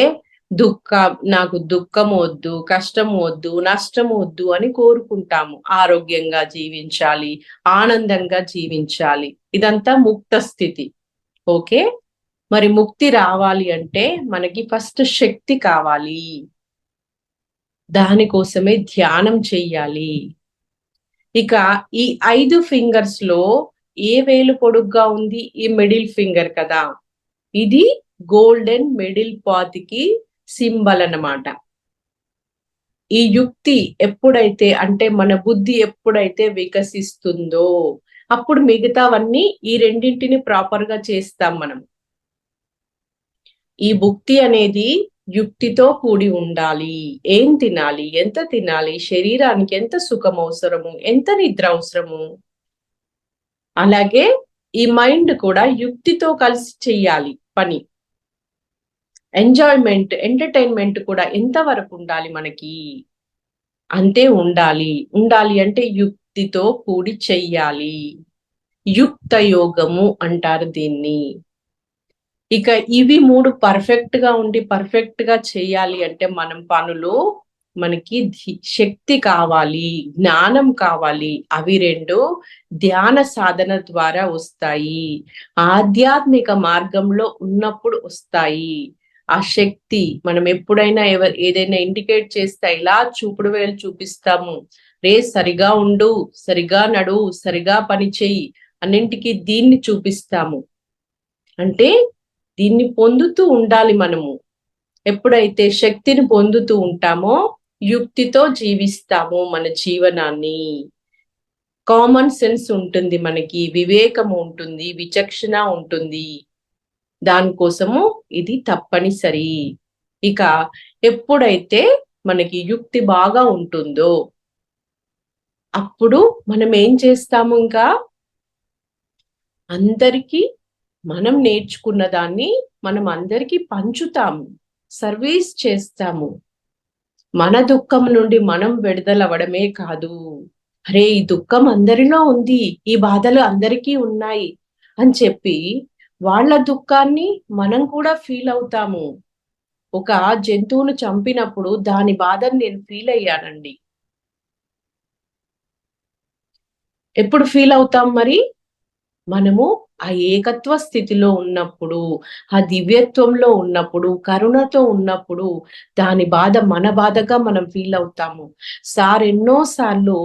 నాకు దుఃఖం వద్దు, కష్టం వద్దు, నష్టం వద్దు అని కోరుకుంటాము. ఆరోగ్యంగా జీవించాలి, ఆనందంగా జీవించాలి, ఇదంతా ముక్త స్థితి. ఓకే. మరి ముక్తి రావాలి అంటే మనకి ఫస్ట్ శక్తి కావాలి. దానికోసమే ధ్యానం చెయ్యాలి. ఇక ఈ 5 ఫింగర్స్ లో ఏ వేలు పొడుగ్గా ఉంది? ఈ మిడిల్ ఫింగర్ కదా. ఇది గోల్డెన్ మిడిల్ పాత్ కి సింబల్ అన్నమాట. ఈ యుక్తి ఎప్పుడైతే అంటే మన బుద్ధి ఎప్పుడైతే వికసిస్తుందో అప్పుడు మిగతావన్నీ ఈ రెండింటిని ప్రాపర్ గా చేస్తాం మనం. ఈ భుక్తి అనేది యుక్తితో కూడి ఉండాలి. ఏం తినాలి, ఎంత తినాలి, శరీరానికి ఎంత సుఖం అవసరము, ఎంత నిద్ర అవసరము, అలాగే ఈ మైండ్ కూడా యుక్తితో కలిసి చెయ్యాలి పని. ఎంజాయ్మెంట్, ఎంటర్టైన్మెంట్ కూడా ఎంత వరకు ఉండాలి మనకి? అంతే ఉండాలి. ఉండాలి అంటే యుక్తితో కూడి చెయ్యాలి. యుక్త యోగము అంటారు దీన్ని. ఇక ఇవి 3 పర్ఫెక్ట్ గా ఉండి పర్ఫెక్ట్ గా చేయాలి అంటే మనం పనులు మనకి శక్తి కావాలి, జ్ఞానం కావాలి. అవి 2 ధ్యాన సాధన ద్వారా వస్తాయి. ఆధ్యాత్మిక మార్గంలో ఉన్నప్పుడు వస్తాయి. ఆ శక్తి మనం ఎప్పుడైనా ఏదైనా ఇండికేట్ చేస్తే ఇలా చూపుడు వేలు చూపిస్తాము. రే సరిగా ఉండు, సరిగా నడు, సరిగా పని చెయ్యి అన్నింటికి దీన్ని చూపిస్తాము. అంటే దీన్ని పొందుతూ ఉండాలి మనము. ఎప్పుడైతే శక్తిని పొందుతూ ఉంటామో యుక్తితో జీవిస్తామో మన జీవనాన్ని. కామన్ సెన్స్ ఉంటుంది మనకి, వివేకము ఉంటుంది, విచక్షణ ఉంటుంది. దానికోసము ఇది తప్పనిసరి. ఇక ఎప్పుడైతే మనకి యుక్తి బాగా ఉంటుందో అప్పుడు మనం ఏం చేస్తాము? ఇంకా అందరికీ మనం నేర్చుకున్న దాన్ని మనం అందరికీ పంచుతాము, సర్వీస్ చేస్తాము. మన దుఃఖం నుండి మనం విడుదలవ్వడమే కాదు, అరే ఈ దుఃఖం అందరిలో ఉంది, ఈ బాధలు అందరికీ ఉన్నాయి అని చెప్పి వాళ్ళ దుఃఖాన్ని మనం కూడా ఫీల్ అవుతాము. ఒక జంతువును చంపినప్పుడు దాని బాధను నేను ఫీల్ అయ్యానండి. ఎప్పుడు ఫీల్ అవుతాం మరి? మనము ఆ ఏకత్వ స్థితిలో ఉన్నప్పుడు, ఆ దివ్యత్వంలో ఉన్నప్పుడు, కరుణతో ఉన్నప్పుడు దాని బాధ మన బాధగా మనం ఫీల్ అవుతాము. సార్ ఎన్నో సార్లు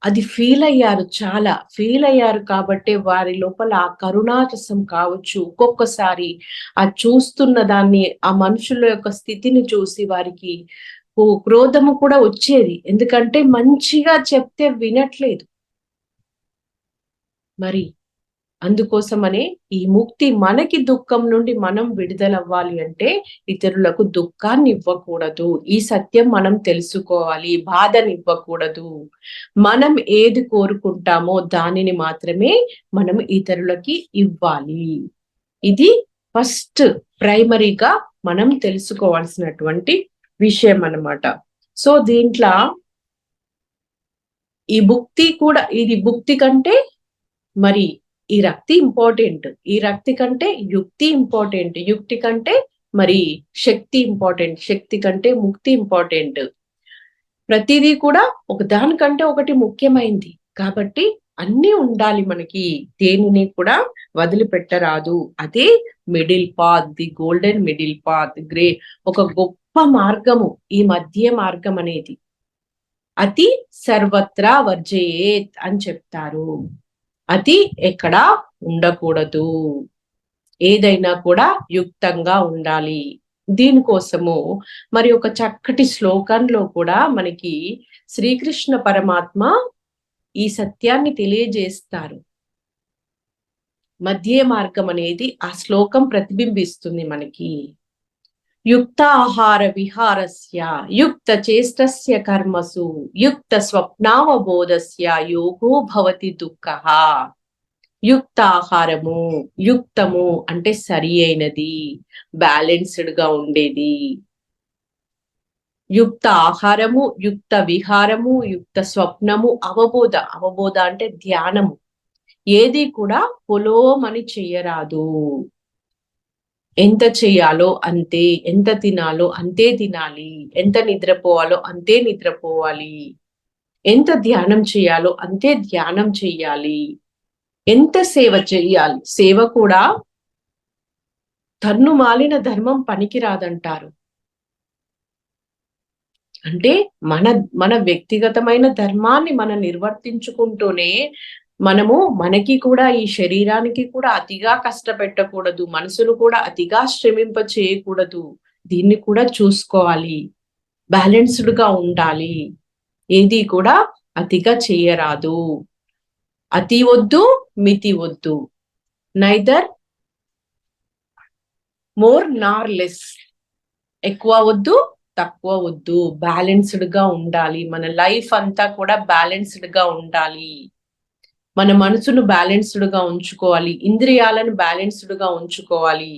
అది ఫీల్ అయ్యారు, చాలా ఫీల్ అయ్యారు కాబట్టి వారి లోపల ఆ కరుణారసం కావచ్చు. ఒక్కొక్కసారి ఆ చూస్తున్న దాన్ని, ఆ మనుషుల యొక్క స్థితిని చూసి వారికి క్రోధము కూడా వచ్చేది. ఎందుకంటే మంచిగా చెప్తే వినట్లేదు. మరి అందుకోసమనే ఈ ముక్తి మనకి దుఃఖం నుండి మనం విడుదలవ్వాలి అంటే ఇతరులకు దుఃఖాన్ని ఇవ్వకూడదు. ఈ సత్యం మనం తెలుసుకోవాలి. బాధని ఇవ్వకూడదు. మనం ఏది కోరుకుంటామో దానిని మాత్రమే మనం ఇతరులకి ఇవ్వాలి. ఇది ఫస్ట్ ప్రైమరీగా మనం తెలుసుకోవాల్సినటువంటి విషయం అన్నమాట. సో దీంట్లో ఈ భుక్తి కూడా, ఇది భుక్తి కంటే మరి ఈ రక్తి ఇంపార్టెంట్, ఈ రక్తి కంటే యుక్తి ఇంపార్టెంట్, యుక్తి కంటే మరి శక్తి ఇంపార్టెంట్, శక్తి కంటే ముక్తి ఇంపార్టెంట్. ప్రతిదీ కూడా ఒకదానికంటే ఒకటి ముఖ్యమైంది కాబట్టి అన్నీ ఉండాలి మనకి, దేనిని కూడా వదిలిపెట్టరాదు. అదే middle path, the golden middle path, ఒక గొప్ప మార్గము ఈ మధ్య మార్గం అనేది. అతి సర్వత్రా వర్జయేత్ అని చెప్తారు. అది ఎక్కడా ఉండకూడదు. ఏదైనా కూడా యుక్తంగా ఉండాలి. దీనికోసము మరి ఒక చక్కటి శ్లోకంలో కూడా మనకి శ్రీకృష్ణ పరమాత్మ ఈ సత్యాన్ని తెలియజేస్తారు. మధ్య మార్గం అనేది ఆ శ్లోకం ప్రతిబింబిస్తుంది మనకి. యుక్తాహార విహారస్య యుక్త చేష్టస్య కర్మసు యుక్త స్వప్నావబోధస్య యోగో భవతి దుఃఖః. యుక్తాహారము, యుక్తము అంటే సరి అయినది, బ్యాలెన్స్డ్ గా ఉండేది. యుక్త ఆహారము, యుక్త విహారము, యుక్త స్వప్నము, అవబోధ, అవబోధ అంటే ధ్యానము. ఏది కూడా పొలోమని చెయ్యరాదు. ఎంత చేయాలో అంతే, ఎంత తినాలో అంతే తినాలి, ఎంత నిద్రపోవాలో అంతే నిద్రపోవాలి, ఎంత ధ్యానం చేయాలో అంతే ధ్యానం చెయ్యాలి, ఎంత సేవ చెయ్యాలి, సేవ కూడా తన్ను మాలిన ధర్మం పనికిరాదంటారు. అంటే మన వ్యక్తిగతమైన ధర్మాన్ని మనం నిర్వర్తించుకుంటూనే మనకి కూడా ఈ శరీరానికి కూడా అతిగా కష్టపెట్టకూడదు, మనసును కూడా అతిగా శ్రమింప చేయకూడదు. దీన్ని కూడా చూసుకోవాలి, బ్యాలెన్స్డ్ గా ఉండాలి, ఏది కూడా అతిగా చేయరాదు. అతి వద్దు, మితి వద్దు, నైదర్ మోర్ నార్ లెస్. ఎక్కువ వద్దు, తక్కువ వద్దు, బ్యాలెన్స్డ్ గా ఉండాలి. మన లైఫ్ అంతా కూడా బ్యాలెన్స్డ్ గా ఉండాలి. మన మనసును బ్యాలెన్స్డ్ గా ఉంచుకోవాలి, ఇంద్రియాలను బ్యాలెన్స్డ్ గా ఉంచుకోవాలి,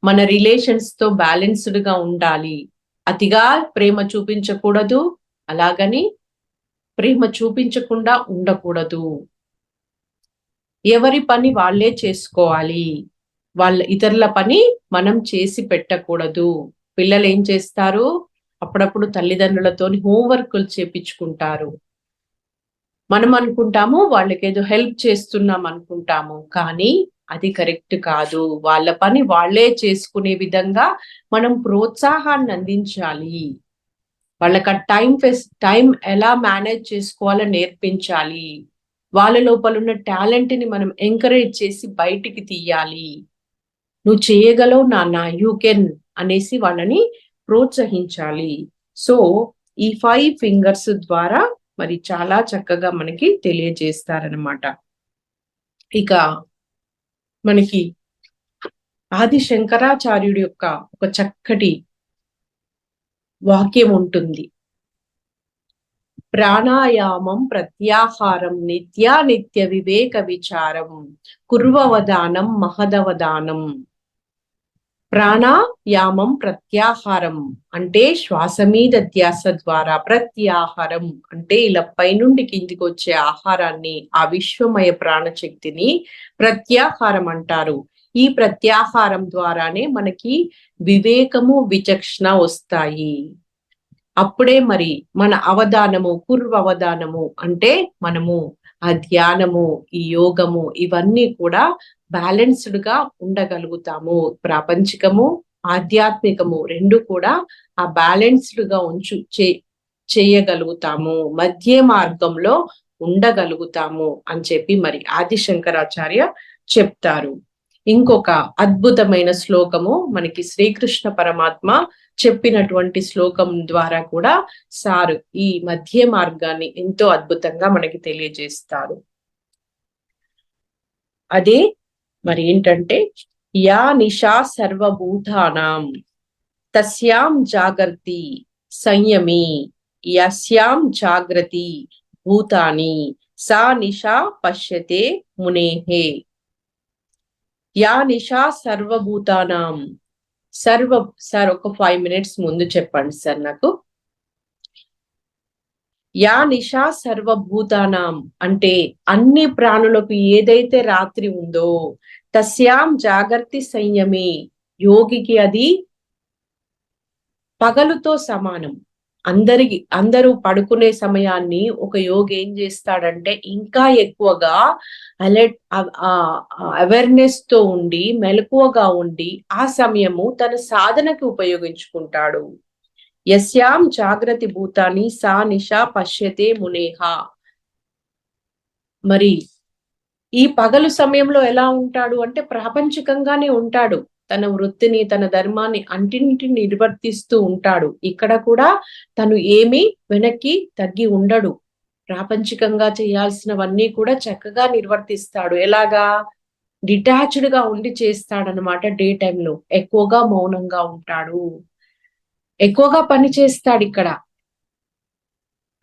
మన రిలేషన్స్ తో బ్యాలెన్స్డ్ గా ఉండాలి. అతిగా ప్రేమ చూపించకూడదు, అలాగని ప్రేమ చూపించకుండా ఉండకూడదు. ఎవరి పని వాళ్ళే చేసుకోవాలి, ఇతరుల పని మనం చేసి పెట్టకూడదు. పిల్లలు ఏం చేస్తారు, అప్పుడప్పుడు తల్లిదండ్రులతోని హోంవర్క్లు చేపించుకుంటారు. మనం అనుకుంటాము వాళ్ళకి ఏదో హెల్ప్ చేస్తున్నాం అనుకుంటాము, కానీ అది కరెక్ట్ కాదు. వాళ్ళ పని వాళ్ళే చేసుకునే విధంగా మనం ప్రోత్సాహాన్ని అందించాలి. వాళ్ళకి టైం ఎలా మేనేజ్ చేసుకోవాలో నేర్పించాలి. వాళ్ళ లోపల ఉన్న టాలెంట్ ని మనం ఎంకరేజ్ చేసి బయటికి తీయాలి. నువ్వు చేయగలవు నాన్న, యూ కెన్ అనేసి వాళ్ళని ప్రోత్సహించాలి. సో ఈ 5 ఫింగర్స్ ద్వారా మరి చాలా చక్కగా మనకి తెలియజేస్తారనమాట. ఇక మనకి ఆది శంకరాచార్యుడి యొక్క ఒక చక్కటి వాక్యం ఉంటుంది. ప్రాణాయామం ప్రత్యాహారం నిత్య వివేక విచారం కుర్వవదానం మహదవదానం. ప్రాణాయామం ప్రత్యాహారం అంటే శ్వాస మీద ధ్యాస ద్వారా, ప్రత్యాహారం అంటే ఇలా పైనుండి కిందికి వచ్చే ఆహారాన్ని, ఆ విశ్వమయ ప్రాణశక్తిని ప్రత్యాహారం అంటారు. ఈ ప్రత్యాహారం ద్వారానే మనకి వివేకము, విచక్షణ వస్తాయి. అప్పుడే మరి మన అవధానము, కుర్వవధానము అంటే మనము ఆ ధ్యానము, ఈ యోగము, ఇవన్నీ కూడా బ్యాలెన్స్డ్ గా ఉండగలుగుతాము. ప్రాపంచికము, ఆధ్యాత్మికము రెండు కూడా ఆ బ్యాలెన్స్డ్ గా చేయగలుగుతాము, మధ్య మార్గంలో ఉండగలుగుతాము అని చెప్పి మరి ఆది శంకరాచార్య చెప్తారు. ఇంకొక అద్భుతమైన శ్లోకము మనకి శ్రీకృష్ణ పరమాత్మ చెప్పినటువంటి శ్లోకం ద్వారా కూడా సారు ఈ మధ్య మార్గాన్ని ఎంతో అద్భుతంగా మనకి తెలియజేస్తారు. అదే మరి ఏంటంటే, యా నిశా సర్వభూతానాం తస్యాం జాగర్తి సంయమి యస్యాం జాగ్రతి భూతాని సా నిశా పశ్యతే మునేహే. యా నిశా సర్వభూతానాం. సార్ ఒక 5 minutes ముందు చెప్పండి సార్ నాకు. యా నిశా సర్వభూతానాం అంటే అన్ని ప్రాణులకు ఏదైతే రాత్రి ఉందో, తస్యాం జాగర్తి సంయమి యోగికి అది పగలుతో సమానం. అందరూ పడుకునే సమయాన్ని ఒక యోగి ఏం చేస్తాడంటే ఇంకా ఎక్కువగా అవేర్నెస్ తో ఉండి, మెలకువగా ఉండి ఆ సమయము తన సాధనకి ఉపయోగించుకుంటాడు. యస్యాం జాగ్రత్త భూతాన్ని సా నిశా పశ్యతే మునేహ. మరి ఈ పగలు సమయంలో ఎలా ఉంటాడు అంటే ప్రాపంచికంగానే ఉంటాడు. తన వృత్తిని, తన ధర్మాన్ని అంటింటిని నిర్వర్తిస్తూ ఉంటాడు. ఇక్కడ కూడా తను ఏమీ వెనక్కి తగ్గి ఉండడు. ప్రాపంచికంగా చేయాల్సినవన్నీ కూడా చక్కగా నిర్వర్తిస్తాడు. ఎలాగా? డిటాచ్డ్ గా ఉండి చేస్తాడనమాట. డే టైంలో ఎక్కువగా మౌనంగా ఉంటాడు, ఎక్కువగా పని చేస్తాడు ఇక్కడ,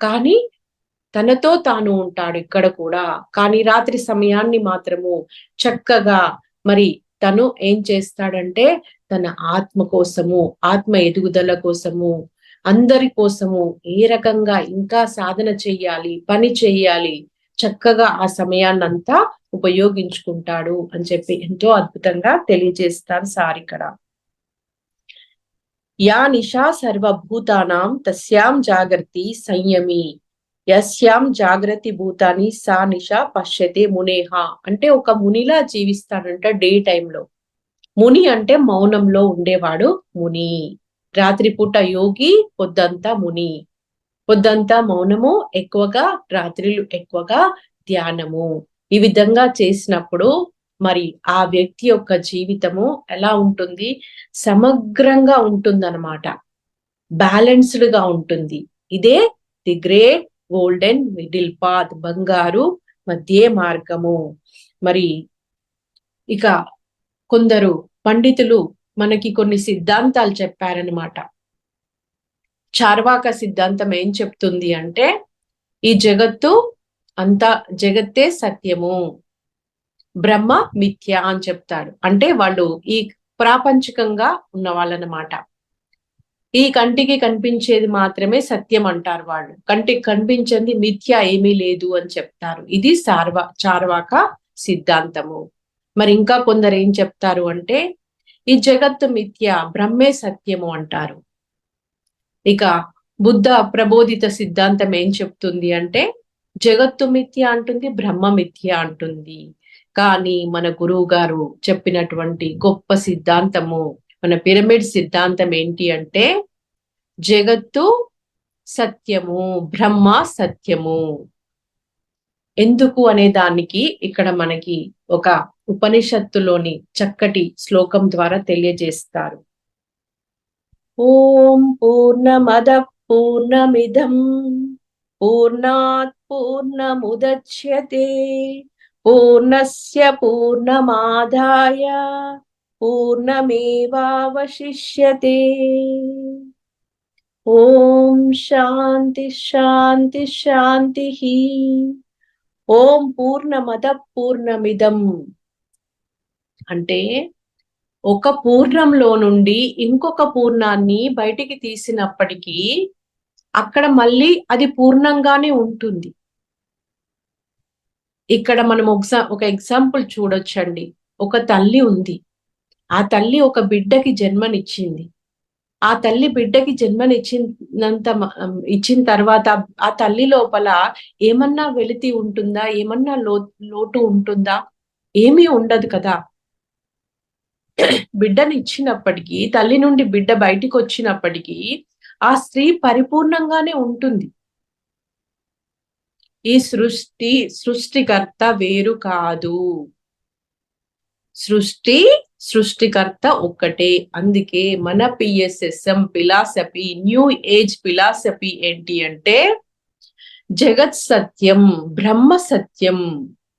కానీ తనతో తాను ఉంటాడు ఇక్కడ కూడా. కానీ రాత్రి సమయాన్ని మాత్రము చక్కగా మరి తను ఏం చేస్తాడంటే తన ఆత్మ కోసము, ఆత్మ ఎదుగుదల కోసము, అందరి కోసము ఏ రకంగా ఇంకా సాధన చెయ్యాలి, పని చెయ్యాలి, చక్కగా ఆ సమయాన్నంతా ఉపయోగించుకుంటాడు అని చెప్పి ఎంతో అద్భుతంగా తెలియజేస్తారు సార్ ఇక్కడ. యా నిశా సర్వభూతానాం తస్యాం జాగర్తి సంయమి యస్యాం జాగ్రత్త భూతాని సా నిశా పశ్యతే మునేహ. అంటే ఒక మునిలా జీవిస్తాడంట డే టైంలో. ముని అంటే మౌనంలో ఉండేవాడు ముని. రాత్రిపూట యోగి, పొద్దంతా ముని. పొద్దంతా మౌనము ఎక్కువగా, రాత్రిలు ఎక్కువగా ధ్యానము. ఈ విధంగా చేసినప్పుడు మరి ఆ వ్యక్తి యొక్క జీవితము ఎలా ఉంటుంది? సమగ్రంగా ఉంటుందన్నమాట. బ్యాలెన్స్డ్ గా ఉంటుంది. ఇదే the great golden middle path, బంగారు మధ్య మార్గము. మరి ఇక కొందరు పండితులు మనకి కొన్ని సిద్ధాంతాలు చెప్పారనమాట. చార్వాక సిద్ధాంతం ఏం చెప్తుంది అంటే, ఈ జగత్తు అంతా జగత్తే సత్యము, బ్రహ్మ మిథ్య అని చెప్తాడు. అంటే వాళ్ళు ఈ ప్రాపంచికంగా ఉన్న వాళ్ళనమాట. ఈ కంటికి కనిపించేది మాత్రమే సత్యం అంటారు వాళ్ళు. కంటికి కనిపించింది మిథ్య ఏమీ లేదు అని చెప్తారు. ఇది చార్వాక సిద్ధాంతము. మరి ఇంకా కొందరు ఏం చెప్తారు అంటే, ఈ జగత్తు మిథ్య, బ్రహ్మే సత్యము అంటారు. ఇక బుద్ధ ప్రబోధిత సిద్ధాంతం ఏం చెప్తుంది అంటే, జగత్తు మిథ్య అంటుంది, బ్రహ్మ మిథ్య అంటుంది. కానీ మన గురువు గారు చెప్పినటువంటి గొప్ప సిద్ధాంతము, మన పిరమిడ్ సిద్ధాంతం ఏంటి అంటే, జగత్తు సత్యము, బ్రహ్మ సత్యము. ఎందుకు అనే దానికి ఇక్కడ మనకి ఒక ఉపనిషత్తులోని చక్కటి శ్లోకం ద్వారా తెలియజేస్తారు. ఓం పూర్ణమద పూర్ణమిదం పూర్ణాత్ పూర్ణముదచ్యతే పూర్ణస్య పూర్ణమాదాయ పూర్ణమేవావశిష్యతే. ఓం శాంతి శాంతి శాంతి. ఓం పూర్ణమద పూర్ణమిదం అంటే ఒక పూర్ణంలో నుండి ఇంకొక పూర్ణాన్ని బయటికి తీసినప్పటికీ అక్కడ మళ్ళీ అది పూర్ణంగానే ఉంటుంది. ఇక్కడ మనం ఒక ఎగ్జాంపుల్ చూడొచ్చండి. ఒక తల్లి ఉంది. ఆ తల్లి ఒక బిడ్డకి జన్మనిచ్చింది. ఆ తల్లి బిడ్డకి ఇచ్చిన తర్వాత ఆ తల్లి లోపల ఏమన్నా వెలితి ఉంటుందా? ఏమన్నా లోటు ఉంటుందా? ఏమీ ఉండదు కదా. బిడ్డని ఇచ్చినప్పటికీ, తల్లి నుండి బిడ్డ బయటికి వచ్చినప్పటికీ ఆ స్త్రీ పరిపూర్ణంగానే ఉంటుంది. ఈ సృష్టికర్త వేరు కాదు. సృష్టికర్త ఒక్కటే. అందుకే మన PSSM philosophy, new age philosophy ఏంటి అంటే, జగత్ సత్యం, బ్రహ్మ సత్యం.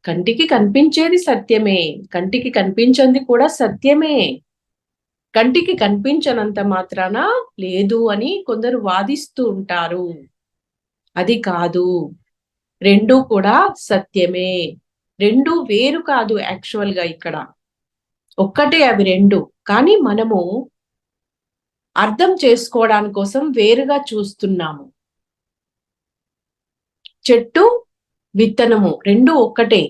కంటికి కనిపించేది సత్యమే, కంటికి కనిపించింది కూడా సత్యమే. కంటికి కనిపించనంత మాత్రాన లేదు అని కొందరు వాదిస్తూ ఉంటారు. అది కాదు, రెండు కూడా సత్యమే. రెండు వేరు కాదు. యాక్చువల్ గా ఇక్కడ ఒక్కటే అవి రెండు. కానీ మనము అర్థం చేసుకోవడానికి కోసం వేరుగా చూస్తున్నాము. చెట్టు, విత్తనము రెండు ఒక్కటే.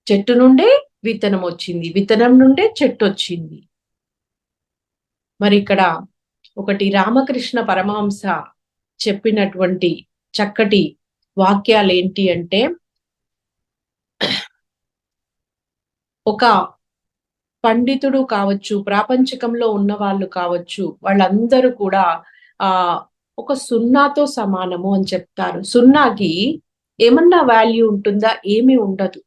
చెట్టు నుండే విత్తనం వచ్చింది, విత్తనం నుండే చెట్టు వచ్చింది. మరి ఇక్కడ ఒకటి రామకృష్ణ పరమహంస చెప్పినటువంటి చక్కటి వాక్యాలు ఏంటి అంటే, ఒక పండితుడు కావచ్చు, ప్రాపంచికంలో ఉన్న వాళ్ళు కావచ్చు, వాళ్ళందరూ కూడా ఒక సున్నాతో సమానము అని చెప్తారు. సున్నాకి ఏమన్నా వాల్యూ ఉంటుందా? ఏమీ ఉండదు.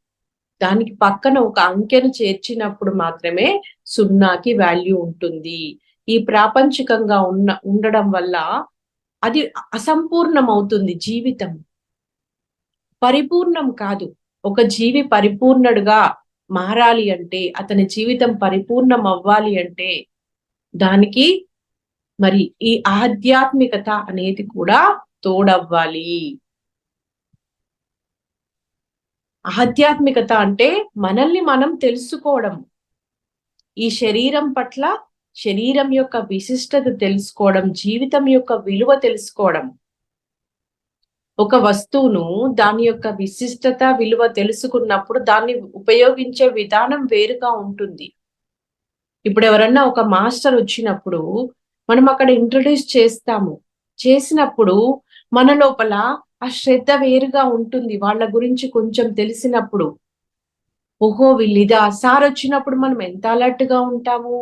దానికి పక్కన ఒక అంకెను చేర్చినప్పుడు మాత్రమే సున్నాకి వాల్యూ ఉంటుంది. ఈ ప్రాపంచికంగా ఉండడం వల్ల అది అసంపూర్ణం అవుతుంది. జీవితం పరిపూర్ణం కాదు. ఒక జీవి పరిపూర్ణుడుగా మారాలి అంటే, అతని జీవితం పరిపూర్ణం అవ్వాలి అంటే, దానికి మరి ఈ ఆధ్యాత్మికత అనేది కూడా తోడవ్వాలి. ఆధ్యాత్మికత అంటే మనల్ని మనం తెలుసుకోవడం, ఈ శరీరం పట్ల, శరీరం యొక్క విశిష్టత తెలుసుకోవడం, జీవితం యొక్క విలువ తెలుసుకోవడం. ఒక వస్తువును దాని యొక్క విశిష్టత, విలువ తెలుసుకున్నప్పుడు దాన్ని ఉపయోగించే విధానం వేరుగా ఉంటుంది. ఇప్పుడు ఎవరన్నా ఒక మాస్టర్ వచ్చినప్పుడు మనం అక్కడ ఇంట్రొడ్యూస్ చేస్తాము. చేసినప్పుడు మన లోపల ఆ శ్రద్ధ వేరుగా ఉంటుంది. వాళ్ళ గురించి కొంచెం తెలిసినప్పుడు ఓహో వీళ్ళిదా సార్ వచ్చినప్పుడు మనం ఎంత అలర్ట్ గా ఉంటాము,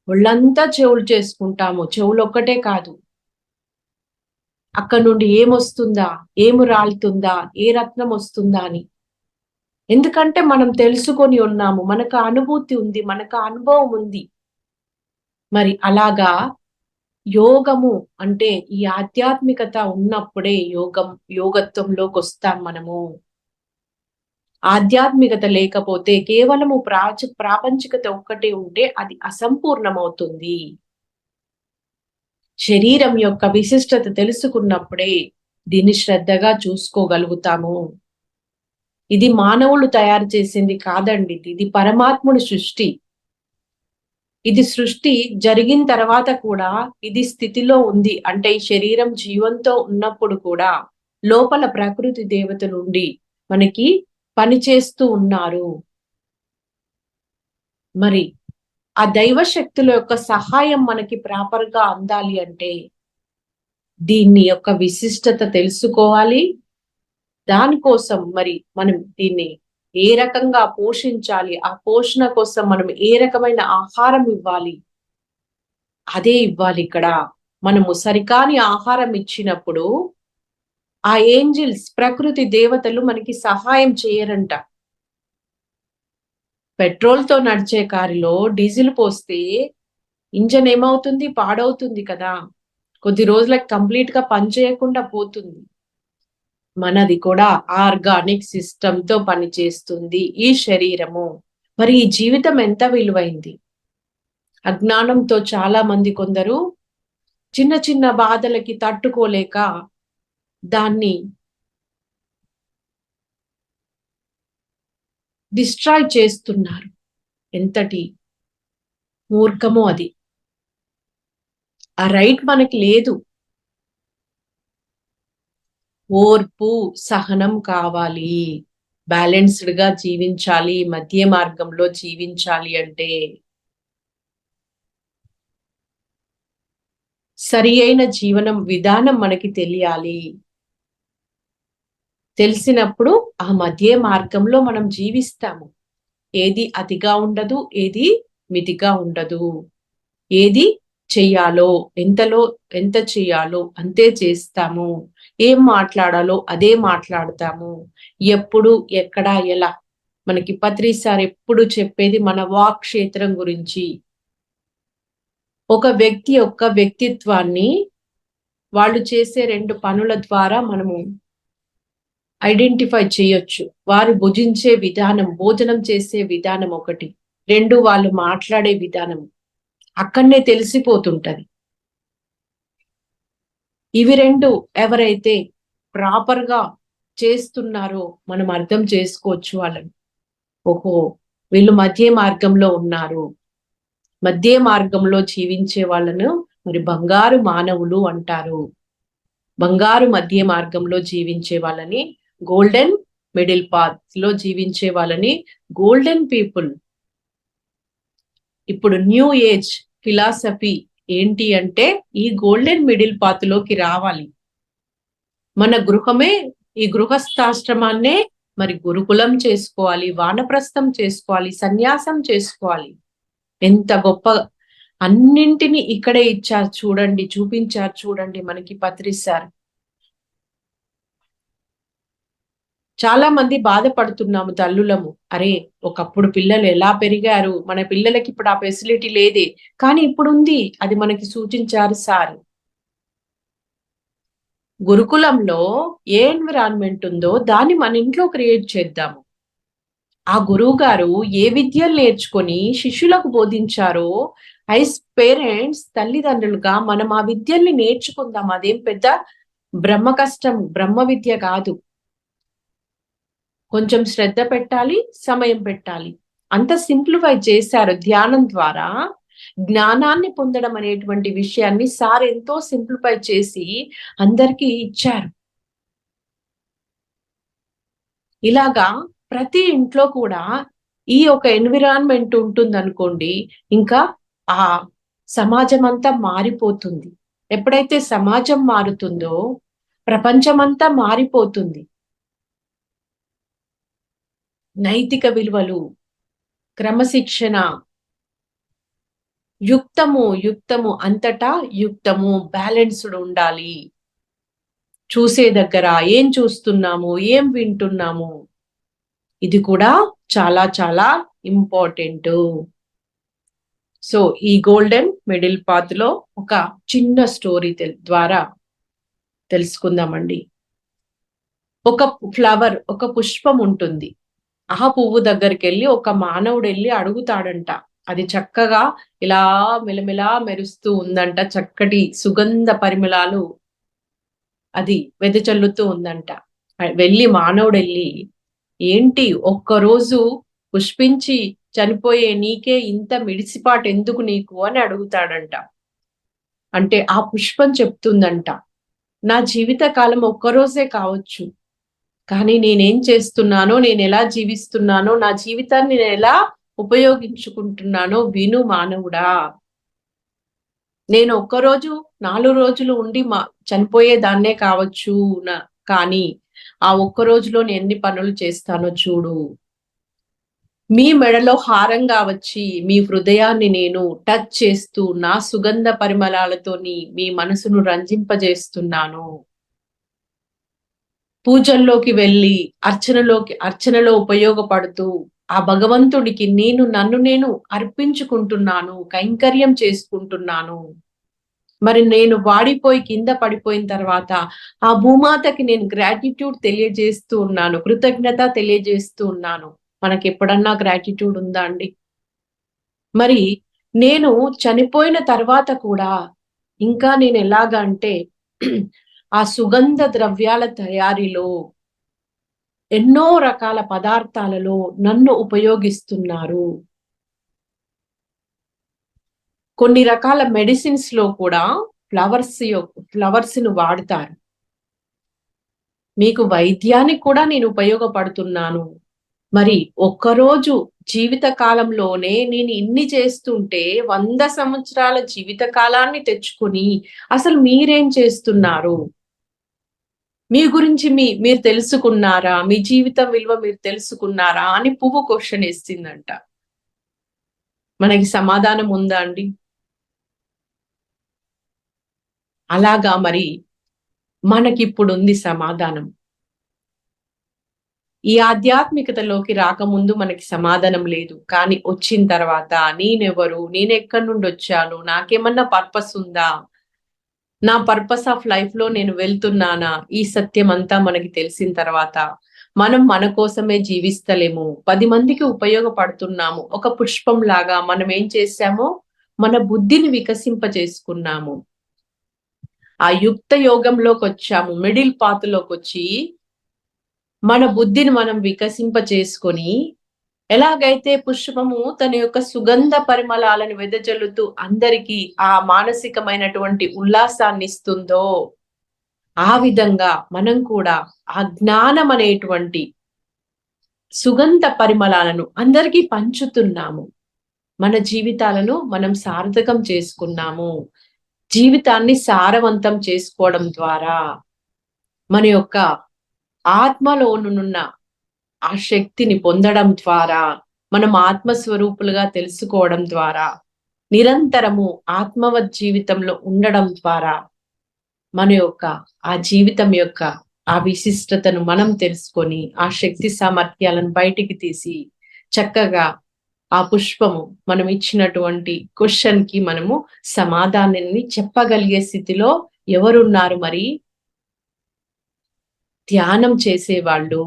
ఒళ్ళంతా చెవులు చేసుకుంటాము. చెవులు ఒక్కటే కాదు, అక్కడ నుండి ఏమొస్తుందా, ఏమి రాలుతుందా, ఏ రత్నం వస్తుందా అని. ఎందుకంటే మనం తెలుసుకొని ఉన్నాము, మనకు అనుభూతి ఉంది, మనకు అనుభవం ఉంది. మరి అలాగా యోగము అంటే ఈ ఆధ్యాత్మికత ఉన్నప్పుడే యోగత్వంలోకి వస్తాం మనము. ఆధ్యాత్మికత లేకపోతే కేవలము ప్రాపంచికత ఒక్కటే ఉంటే అది అసంపూర్ణమవుతుంది. శరీరం యొక్క విశిష్టత తెలుసుకున్నప్పుడే దీన్ని శ్రద్ధగా చూసుకోగలుగుతాము. ఇది మానవులు తయారు చేసింది కాదండి, ఇది పరమాత్ముడి సృష్టి. ఇది సృష్టి జరిగిన తర్వాత కూడా ఇది స్థితిలో ఉంది అంటే ఈ శరీరం జీవంతో ఉన్నప్పుడు కూడా లోపల ప్రకృతి దేవత నుండి మనకి పనిచేస్తూ ఉన్నారు. మరి ఆ దైవ శక్తుల యొక్క సహాయం మనకి ప్రాపర్ గా అందాలి అంటే దీన్ని యొక్క విశిష్టత తెలుసుకోవాలి. దానికోసం మరి మనం దీన్ని ఏ రకంగా పోషించాలి, ఆ పోషణ కోసం మనం ఏ రకమైన ఆహారం ఇవ్వాలి, అదే ఇవ్వాలి ఇక్కడ. మనము సరికాని ఆహారం ఇచ్చినప్పుడు ఆ ఏంజిల్స్ ప్రకృతి దేవతలు మనకి సహాయం చేయరంట. పెట్రోల్ తో నడిచే కారులో డీజిల్ పోస్తే ఇంజన్ ఏమవుతుంది, పాడవుతుంది కదా, కొద్ది రోజులకు కంప్లీట్ గా పనిచేయకుండా పోతుంది. మనది కూడా ఆర్గానిక్ సిస్టమ్ తో పనిచేస్తుంది ఈ శరీరము. మరి ఈ జీవితం ఎంత విలువైంది. అజ్ఞానంతో చాలా మంది కొందరు చిన్న చిన్న బాధలకి తట్టుకోలేక దాన్ని డిస్ట్రాయ్ చేస్తున్నారు. ఎంతటి మూర్ఖమో అది. ఆ రైట్ మనకి లేదు. ఓర్పు సహనం కావాలి. బ్యాలెన్స్డ్ గా జీవించాలి, మధ్య మార్గంలో జీవించాలి అంటే సరి అయిన జీవనం విధానం మనకి తెలియాలి. తెలిసినప్పుడు ఆ మధ్య మార్గంలో మనం జీవిస్తాము. ఏది అతిగా ఉండదు, ఏది మితిగా ఉండదు. ఏది చెయ్యాలో ఎంత చెయ్యాలో అంతే చేస్తాము. ఏం మాట్లాడాలో అదే మాట్లాడతాము. ఎప్పుడు ఎక్కడ ఎలా. మనకి పత్రి సార్ ఎప్పుడు చెప్పేది మన వాక్ క్షేత్రం గురించి. ఒక వ్యక్తి యొక్క వ్యక్తిత్వాన్ని వాళ్ళు చేసే 2 పనుల ద్వారా మనము ఐడెంటిఫై చేయొచ్చు. వారు భుజించే విధానం, భోజనం చేసే విధానం ఒకటి, 2 వాళ్ళు మాట్లాడే విధానం అక్కడనే తెలిసిపోతుంటది. ఇవి 2 ఎవరైతే ప్రాపర్ గా చేస్తున్నారో మనం అర్థం చేసుకోవచ్చు వాళ్ళని. ఓహో వీళ్ళు మధ్య మార్గంలో ఉన్నారు. మధ్య మార్గంలో జీవించే వాళ్ళను మరి బంగారు మానవులు అంటారు. బంగారు మధ్య మార్గంలో జీవించే వాళ్ళని గోల్డెన్ మిడిల్ పాత్ లో జీవించే వాళ్ళని గోల్డెన్ పీపుల్. ఇప్పుడు న్యూ ఏజ్ ఫిలాసఫీ ఏంటి అంటే ఈ గోల్డెన్ మిడిల్ పాత్ లోకి రావాలి. మన గృహమే, ఈ గృహస్థాశ్రమాన్నే మరి గురుకులం చేసుకోవాలి, వానప్రస్థం చేసుకోవాలి, సన్యాసం చేసుకోవాలి. ఎంత గొప్ప అన్నింటినీ ఇక్కడే ఇచ్చారు చూడండి, చూపించారు చూడండి మనకి పత్రి సార్. చాలా మంది బాధపడుతున్నాము తల్లులము. అరే ఒకప్పుడు పిల్లలు ఎలా పెరిగారు, మన పిల్లలకి ఇప్పుడు ఆ ఫెసిలిటీ లేదే, కానీ ఇప్పుడు ఉంది. అది మనకి సూచించారు సార్. గురుకులంలో ఏ ఎన్విరాన్మెంట్ ఉందో దాన్ని మన ఇంట్లో క్రియేట్ చేద్దాము. ఆ గురువు గారు ఏ విద్యలు నేర్చుకొని శిష్యులకు బోధించారో ఐస్ పేరెంట్స్ తల్లిదండ్రులుగా మనం ఆ విద్యల్ని నేర్చుకుందాం. అదేం పెద్ద బ్రహ్మ కష్టం, బ్రహ్మ విద్య కాదు. కొంచెం శ్రద్ధ పెట్టాలి, సమయం పెట్టాలి. అంత సింప్లిఫై చేశారు. ధ్యానం ద్వారా జ్ఞానాన్ని పొందడం అనేటువంటి విషయాన్ని సార్ ఎంతో సింప్లిఫై చేసి అందరికీ ఇచ్చారు. ఇలాగా ప్రతి ఇంట్లో కూడా ఈ ఒక ఎన్విరాన్మెంట్ ఉంటుందనుకోండి, ఇంకా ఆ సమాజం అంతా మారిపోతుంది. ఎప్పుడైతే సమాజం మారుతుందో ప్రపంచమంతా మారిపోతుంది. నైతిక విలువలు, క్రమశిక్షణ, యుక్తము అంతటా యుక్తము, బ్యాలెన్స్డ్ ఉండాలి. చూసే దగ్గర ఏం చూస్తున్నాము, ఏం వింటున్నాము, ఇది కూడా చాలా చాలా ఇంపార్టెంట్. సో ఈ గోల్డెన్ మిడిల్ పాత్ లో ఒక చిన్న స్టోరీ ద్వారా తెలుసుకుందామండి. ఒక ఫ్లవర్, ఒక పుష్పం ఉంటుంది. ఆ పువ్వు దగ్గరికి వెళ్ళి ఒక మానవుడు వెళ్ళి అడుగుతాడంట. అది చక్కగా ఇలా మెలమెలా మెరుస్తూ ఉందంట, చక్కటి సుగంధ పరిమళాలు అది వెదజల్లుతూ ఉందంట. వెళ్ళి మానవుడు వెళ్ళి, ఏంటి ఒక్కరోజు పుష్పించి చనిపోయే నీకే ఇంత మిడిసిపాటు ఎందుకు నీకు అని అడుగుతాడంట. అంటే ఆ పుష్పం చెప్తుందంట, నా జీవిత కాలం ఒక్కరోజే కావచ్చు, కానీ నేనేం చేస్తున్నానో, నేను ఎలా జీవిస్తున్నానో, నా జీవితాన్ని నేను ఎలా ఉపయోగించుకుంటున్నానో విను మానవుడా. నేను ఒక్కరోజు 4 రోజులు ఉండి చనిపోయేదాన్నే కావచ్చు, కానీ ఆ ఒక్క రోజులో నేను ఎన్ని పనులు చేస్తానో చూడు. మీ మెడలో హారంగా వచ్చి మీ హృదయాన్ని నేను టచ్ చేస్తూ నా సుగంధ పరిమళాలతోని మీ మనసును రంజింపజేస్తున్నాను. పూజల్లోకి వెళ్ళి అర్చనలో ఉపయోగపడుతూ ఆ భగవంతుడికి నన్ను నేను అర్పించుకుంటున్నాను, కైంకర్యం చేసుకుంటున్నాను. మరి నేను వాడిపోయి కింద పడిపోయిన తర్వాత ఆ భూమాతకి నేను గ్రాటిట్యూడ్ తెలియజేస్తూ ఉన్నాను, కృతజ్ఞత తెలియజేస్తూ ఉన్నాను. మనకి ఎప్పుడన్నా గ్రాటిట్యూడ్ ఉందా అండి? మరి నేను చనిపోయిన తర్వాత కూడా ఇంకా నేను ఎలాగా అంటే ఆ సుగంధ ద్రవ్యాల తయారీలో ఎన్నో రకాల పదార్థాలలో నన్ను ఉపయోగిస్తున్నారు. కొన్ని రకాల మెడిసిన్స్ లో కూడా ఫ్లవర్స్ ను వాడతారు. మీకు వైద్యానికి కూడా నేను ఉపయోగపడుతున్నాను. మరి ఒక్కరోజు జీవిత కాలంలోనే నేను ఇన్ని చేస్తుంటే 100 సంవత్సరాల జీవిత కాలాన్ని తెచ్చుకుని అసలు మీరేం చేస్తున్నారు? మీ గురించి మీరు తెలుసుకున్నారా? మీ జీవితం విలువ మీరు తెలుసుకున్నారా అని పువ్వు క్వశ్చన్ వేసిందంట. మనకి సమాధానం ఉందా అండి? అలాగా మరి మనకిప్పుడు ఉంది సమాధానం. ఈ ఆధ్యాత్మికతలోకి రాకముందు మనకి సమాధానం లేదు, కానీ వచ్చిన తర్వాత నేనెవరు, నేను ఎక్కడి నుండి వచ్చాను, నాకేమన్నా పర్పస్ ఉందా, నా పర్పస్ ఆఫ్ లైఫ్ లో నేను వెళ్తున్నానా, ఈ సత్యం అంతా మనకి తెలిసిన తర్వాత మనం మన కోసమే జీవిస్తలేము, 10 మందికి ఉపయోగపడుతున్నాము. ఒక పుష్పం లాగా మనం ఏం చేశామో మన బుద్ధిని వికసింప చేసుకున్నాము. ఆ యుక్త యోగంలోకి వచ్చాము, మిడిల్ పాత్ లోకి వచ్చి మన బుద్ధిని మనం వికసింప చేసుకొని, ఎలాగైతే పుష్పము తన యొక్క సుగంధ పరిమళాలను వెదజల్లుతూ అందరికీ ఆ మానసికమైనటువంటి ఉల్లాసాన్ని ఇస్తుందో, ఆ విధంగా మనం కూడా ఆ జ్ఞానం అనేటువంటి సుగంధ పరిమళాలను అందరికీ పంచుతున్నాము. మన జీవితాలను మనం సార్థకం చేసుకున్నాము. జీవితాన్ని సారవంతం చేసుకోవడం ద్వారా మన యొక్క ఆత్మలోనున్న ఆ శక్తిని పొందడం ద్వారా, మనం ఆత్మస్వరూపులుగా తెలుసుకోవడం ద్వారా, నిరంతరము ఆత్మవత్ జీవితంలో ఉండడం ద్వారా మన యొక్క ఆ జీవితం యొక్క ఆ విశిష్టతను మనం తెలుసుకొని ఆ శక్తి సామర్థ్యాలను బయటికి తీసి చక్కగా ఆ పుష్పము మనం ఇచ్చినటువంటి క్వశ్చన్ కి మనము సమాధానాన్ని చెప్పగలిగే స్థితిలో ఎవరున్నారు? మరి ధ్యానం చేసేవాళ్ళు,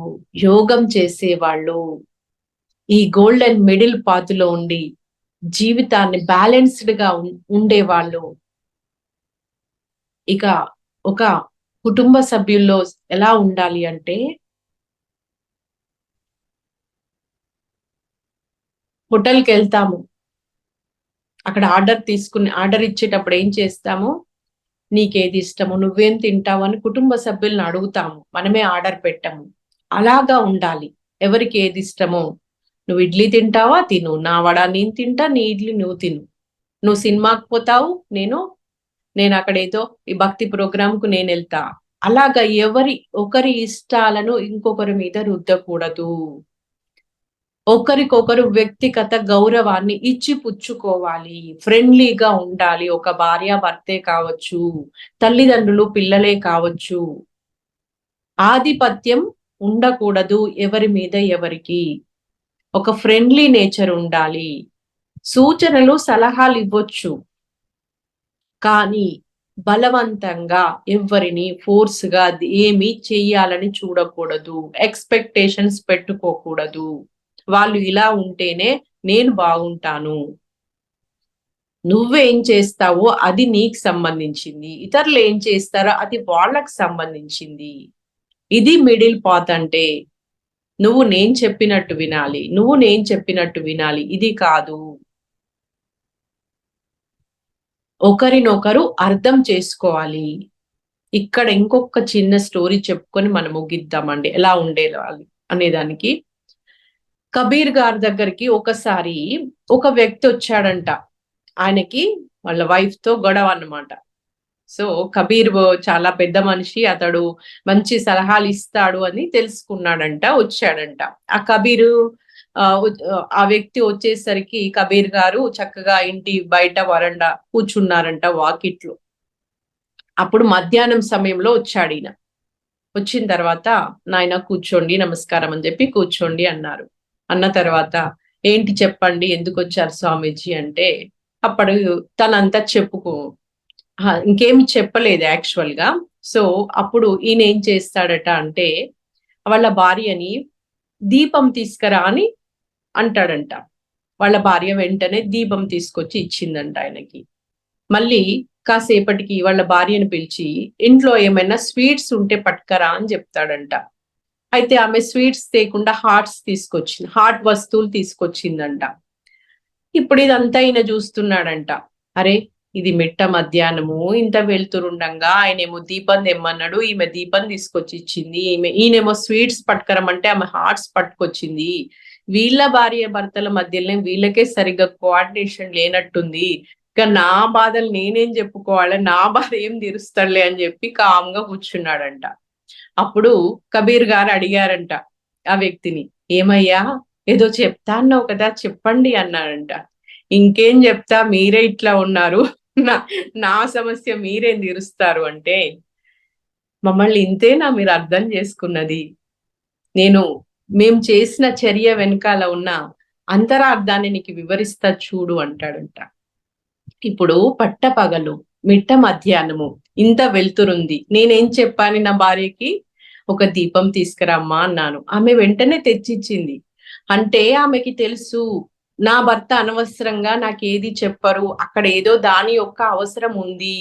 యోగం చేసేవాళ్ళు, ఈ గోల్డెన్ మిడిల్ పాత్ లో ఉండి జీవితాన్ని బ్యాలెన్స్డ్ గా ఉండేవాళ్ళు. ఇక ఒక కుటుంబ సభ్యుల్లో ఎలా ఉండాలి అంటే, హోటల్కి వెళ్తాము, అక్కడ ఆర్డర్ ఇచ్చేటప్పుడు ఏం చేస్తాము, నీకేది ఇష్టము, నువ్వేం తింటావు అని కుటుంబ సభ్యులను అడుగుతాము, మనమే ఆర్డర్ పెట్టము. అలాగా ఉండాలి. ఎవరికి ఏది ఇష్టమో, నువ్వు ఇడ్లీ తింటావా తిను, నా వడ నేను తింటా, నీ ఇడ్లీ నువ్వు తిను. నువ్వు సినిమాకి పోతావు, నేను అక్కడ ఏదో ఈ భక్తి ప్రోగ్రామ్ కు నేను వెళ్తా. అలాగా ఒకరి ఇష్టాలను ఇంకొకరి మీద రుద్దకూడదు. ఒకరికొకరు వ్యక్తిగత గౌరవాన్ని ఇచ్చి పుచ్చుకోవాలి. ఫ్రెండ్లీగా ఉండాలి. ఒక భార్యాభర్తే కావచ్చు, తల్లిదండ్రులు పిల్లలే కావచ్చు. ఆధిపత్యం ఉండకూడదు ఎవరి మీద ఎవరికి. ఒక ఫ్రెండ్లీ నేచర్ ఉండాలి. సూచనలు, సలహాలు ఇవ్వొచ్చు. కానీ బలవంతంగా ఎవ్వరిని ఫోర్స్‌గా ఏమి చెయ్యాలని చూడకూడదు. ఎక్స్‌పెక్టేషన్స్ పెట్టుకోకూడదు. వాళ్ళు ఇలా ఉంటేనే నేను బాగుంటాను. నువ్వేం చేస్తావో అది నీకు సంబంధించింది. ఇతరులు ఏం చేస్తారో అది వాళ్ళకి సంబంధించింది. ఇది మిడిల్ పాత్ అంటే. నువ్వు నేను చెప్పినట్టు వినాలి. నువ్వు నేను చెప్పినట్టు వినాలి. ఇది కాదు. ఒకరినొకరు అర్థం చేసుకోవాలి. ఇక్కడ ఇంకొక చిన్న స్టోరీ చెప్పుకొని మనం ముగిద్దామండి. ఎలా ఉండేవాళ్ళు అనేదానికి. కబీర్ గారి దగ్గరికి ఒకసారి ఒక వ్యక్తి వచ్చాడంట. ఆయనకి వాళ్ళ వైఫ్ తో గొడవ అన్నమాట. సో కబీర్ చాలా పెద్ద మనిషి, అతడు మంచి సలహాలు ఇస్తాడు అని తెలుసుకున్నాడంట, వచ్చాడంట. ఆ కబీరు ఆ వ్యక్తి వచ్చేసరికి కబీర్ గారు చక్కగా ఇంటి బయట వరండా కూర్చున్నారంట వాకిట్లో. అప్పుడు మధ్యాహ్నం సమయంలో వచ్చాడు ఈయన. వచ్చిన తర్వాత నాయన కూర్చోండి, నమస్కారం అని చెప్పి కూర్చోండి అన్నారు. అన్న తర్వాత ఏంటి చెప్పండి, ఎందుకు వచ్చారు స్వామీజీ అంటే, అప్పుడు తనంతా ఇంకేమి చెప్పలేదు యాక్చువల్ గా. సో అప్పుడు ఈయన ఏం చేస్తాడట అంటే, వాళ్ళ భార్యని దీపం తీసుకురా అని అంటాడంట. వాళ్ళ భార్య వెంటనే దీపం తీసుకొచ్చి ఇచ్చిందంట ఆయనకి. మళ్ళీ కాసేపటికి వాళ్ళ భార్యను పిలిచి ఇంట్లో ఏమైనా స్వీట్స్ ఉంటే పట్టుకరా అని చెప్తాడంట. అయితే ఆమె స్వీట్స్ తేకుండా హాట్ వస్తువులు తీసుకొచ్చిందంట. ఇప్పుడు ఇదంతా ఈయన చూస్తున్నాడంట. అరే, ఇది మిట్ట మధ్యాహ్నము, ఇంత వెళ్తురుండంగా ఆయనేమో దీపం తెమ్మన్నాడు, ఈమె దీపం తీసుకొచ్చి ఇచ్చింది. ఈయనేమో స్వీట్స్ పట్టుకరమంటే ఆమె హార్ట్స్ పట్టుకొచ్చింది. వీళ్ళ భార్య భర్తల మధ్యలోనే వీళ్ళకే సరిగ్గా కోఆర్డినేషన్ లేనట్టుంది. ఇక నా బాధలు నేనేం చెప్పుకోవాలి, నా బాధ ఏం తీరుస్తాడులే అని చెప్పి కామ్గా కూర్చున్నాడంట. అప్పుడు కబీర్ గారు అడిగారంట ఆ వ్యక్తిని, ఏమయ్యా ఏదో చెప్తా అన్నావు కదా, చెప్పండి అన్నాడంట. ఇంకేం చెప్తా, మీరే ఇట్లా ఉన్నారు, నా సమస్య మీరేం తీరుస్తారు అంటే, మమ్మల్ని ఇంతేనా మీరు అర్థం చేసుకున్నది? మేం చేసిన చర్య వెనకాల ఉన్న అంతరార్థాన్ని నీకు వివరిస్తా చూడు అంటాడంట. ఇప్పుడు పట్టపగలు, మిట్ట మధ్యాహ్నము, ఇంత వెళ్తురుంది. నేనేం చెప్పాను నా భార్యకి, ఒక దీపం తీసుకురమ్మా అన్నాను. ఆమె వెంటనే తెచ్చిచ్చింది. అంటే ఆమెకి తెలుసు, నా భర్త అనవసరంగా నాకేది చెప్పరు, అక్కడ ఏదో దాని యొక్క అవసరం ఉంది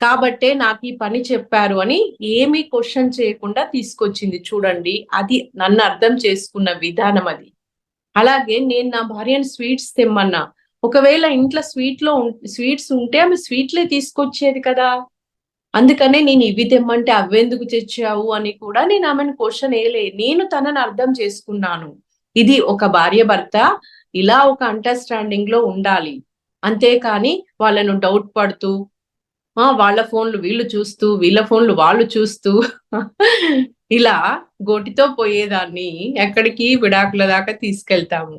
కాబట్టే నాకు ఈ పని చెప్పారు అని ఏమీ క్వశ్చన్ చేయకుండా తీసుకొచ్చింది. చూడండి, అది నన్ను అర్థం చేసుకున్న విధానం అది. అలాగే నేను నా భార్యను స్వీట్స్ తెమ్మన్నా, ఒకవేళ ఇంట్లో స్వీట్స్ ఉంటే ఆమె స్వీట్లే తీసుకొచ్చేది కదా. అందుకనే నేను ఇవి తెమ్మంటే అవెందుకు తెచ్చావు అని కూడా నేను ఆమెను క్వశ్చన్ వేయలే. నేను తనని అర్థం చేసుకున్నాను. ఇది ఒక భార్య భర్త ఇలా ఒక అండర్స్టాండింగ్ లో ఉండాలి. అంతేకాని వాళ్ళను డౌట్ పడుతూ, వాళ్ళ ఫోన్లు వీళ్ళు చూస్తూ, వీళ్ళ ఫోన్లు వాళ్ళు చూస్తూ ఇలా గోటితో పోయేదాన్ని ఎక్కడికి విడాకుల దాకా తీసుకెళ్తాము.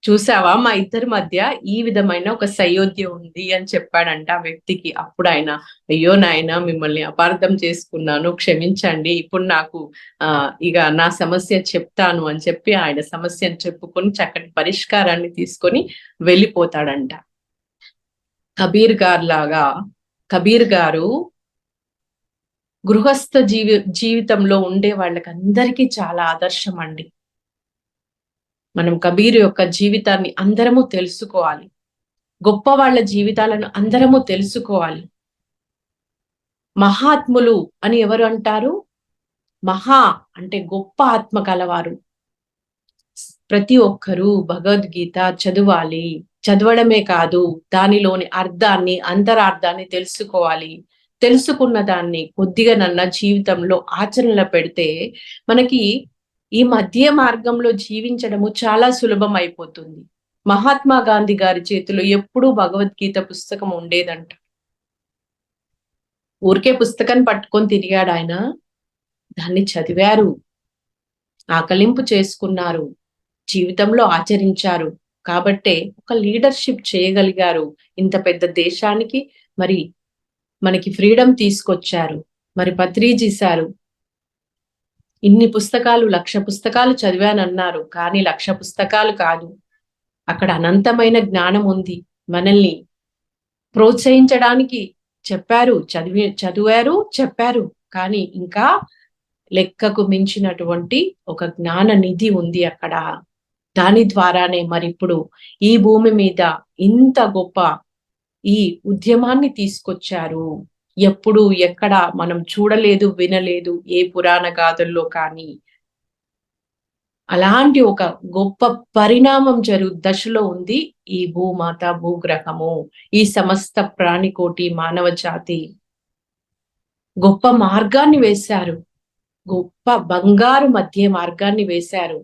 చూసావా, మా ఇద్దరి మధ్య ఈ విధమైన ఒక సయోధ్య ఉంది అని చెప్పాడంట ఆ వ్యక్తికి. అప్పుడు ఆయన, అయ్యో నాయన, మిమ్మల్ని అపార్థం చేసుకున్నాను, క్షమించండి. ఇప్పుడు నాకు ఇక నా సమస్య చెప్తాను అని చెప్పి ఆయన సమస్యను చెప్పుకొని చక్కటి పరిష్కారాన్ని తీసుకొని వెళ్ళిపోతాడంట. కబీర్ గారు గృహస్థ జీవితంలో ఉండే వాళ్ళకందరికీ చాలా ఆదర్శం అండి. మనం కబీర్ యొక్క జీవితాన్ని అందరము తెలుసుకోవాలి. గొప్ప వాళ్ళ జీవితాలను అందరము తెలుసుకోవాలి. మహాత్ములు అని ఎవరు అంటారు? మహా అంటే గొప్ప ఆత్మ కలవారు. ప్రతి ఒక్కరూ భగవద్గీత చదవాలి. చదవడమే కాదు, దానిలోని అర్థాన్ని, అంతరార్థాన్ని తెలుసుకోవాలి. తెలుసుకున్న దాన్ని కొద్దిగా నన్న జీవితంలో ఆచరణలో పెడితే మనకి ఈ మధ్య మార్గంలో జీవించడము చాలా సులభం అయిపోతుంది. మహాత్మా గాంధీ గారి చేతిలో ఎప్పుడూ భగవద్గీత పుస్తకం ఉండేదంట. ఊరికే పుస్తకం పట్టుకొని తిరిగాడు ఆయన, దాన్ని చదివారు, ఆకలింపు చేసుకున్నారు, జీవితంలో ఆచరించారు. కాబట్టే ఒక లీడర్షిప్ చేయగలిగారు. ఇంత పెద్ద దేశానికి మరి మనకి ఫ్రీడమ్ తీసుకొచ్చారు. మరి పత్రిజీ సారు ఇన్ని పుస్తకాలు 1,00,000 పుస్తకాలు చదివానన్నారు. కానీ 1,00,000 పుస్తకాలు కాదు. అక్కడ అనంతమైన జ్ఞానం ఉంది. మనల్ని ప్రోత్సహించడానికి చెప్పారు, చదివారు, చెప్పారు. కానీ ఇంకా లెక్కకు మించినటువంటి ఒక జ్ఞాన నిధి ఉంది అక్కడ. దాని ద్వారానే మరిప్పుడు ఈ భూమి మీద ఇంత గొప్ప ఈ ఉద్యమాన్ని తీసుకొచ్చారు. ఎప్పుడు ఎక్కడ మనం చూడలేదు, వినలేదు ఏ పురాణ గాథల్లో కానీ. అలాంటి ఒక గొప్ప పరిణామం దశలో ఉంది ఈ భూమాత, భూగ్రహము, ఈ సమస్త ప్రాణికోటి, మానవ జాతి. గొప్ప మార్గాన్ని వేశారు. గొప్ప బంగారు మధ్య మార్గాన్ని వేశారు.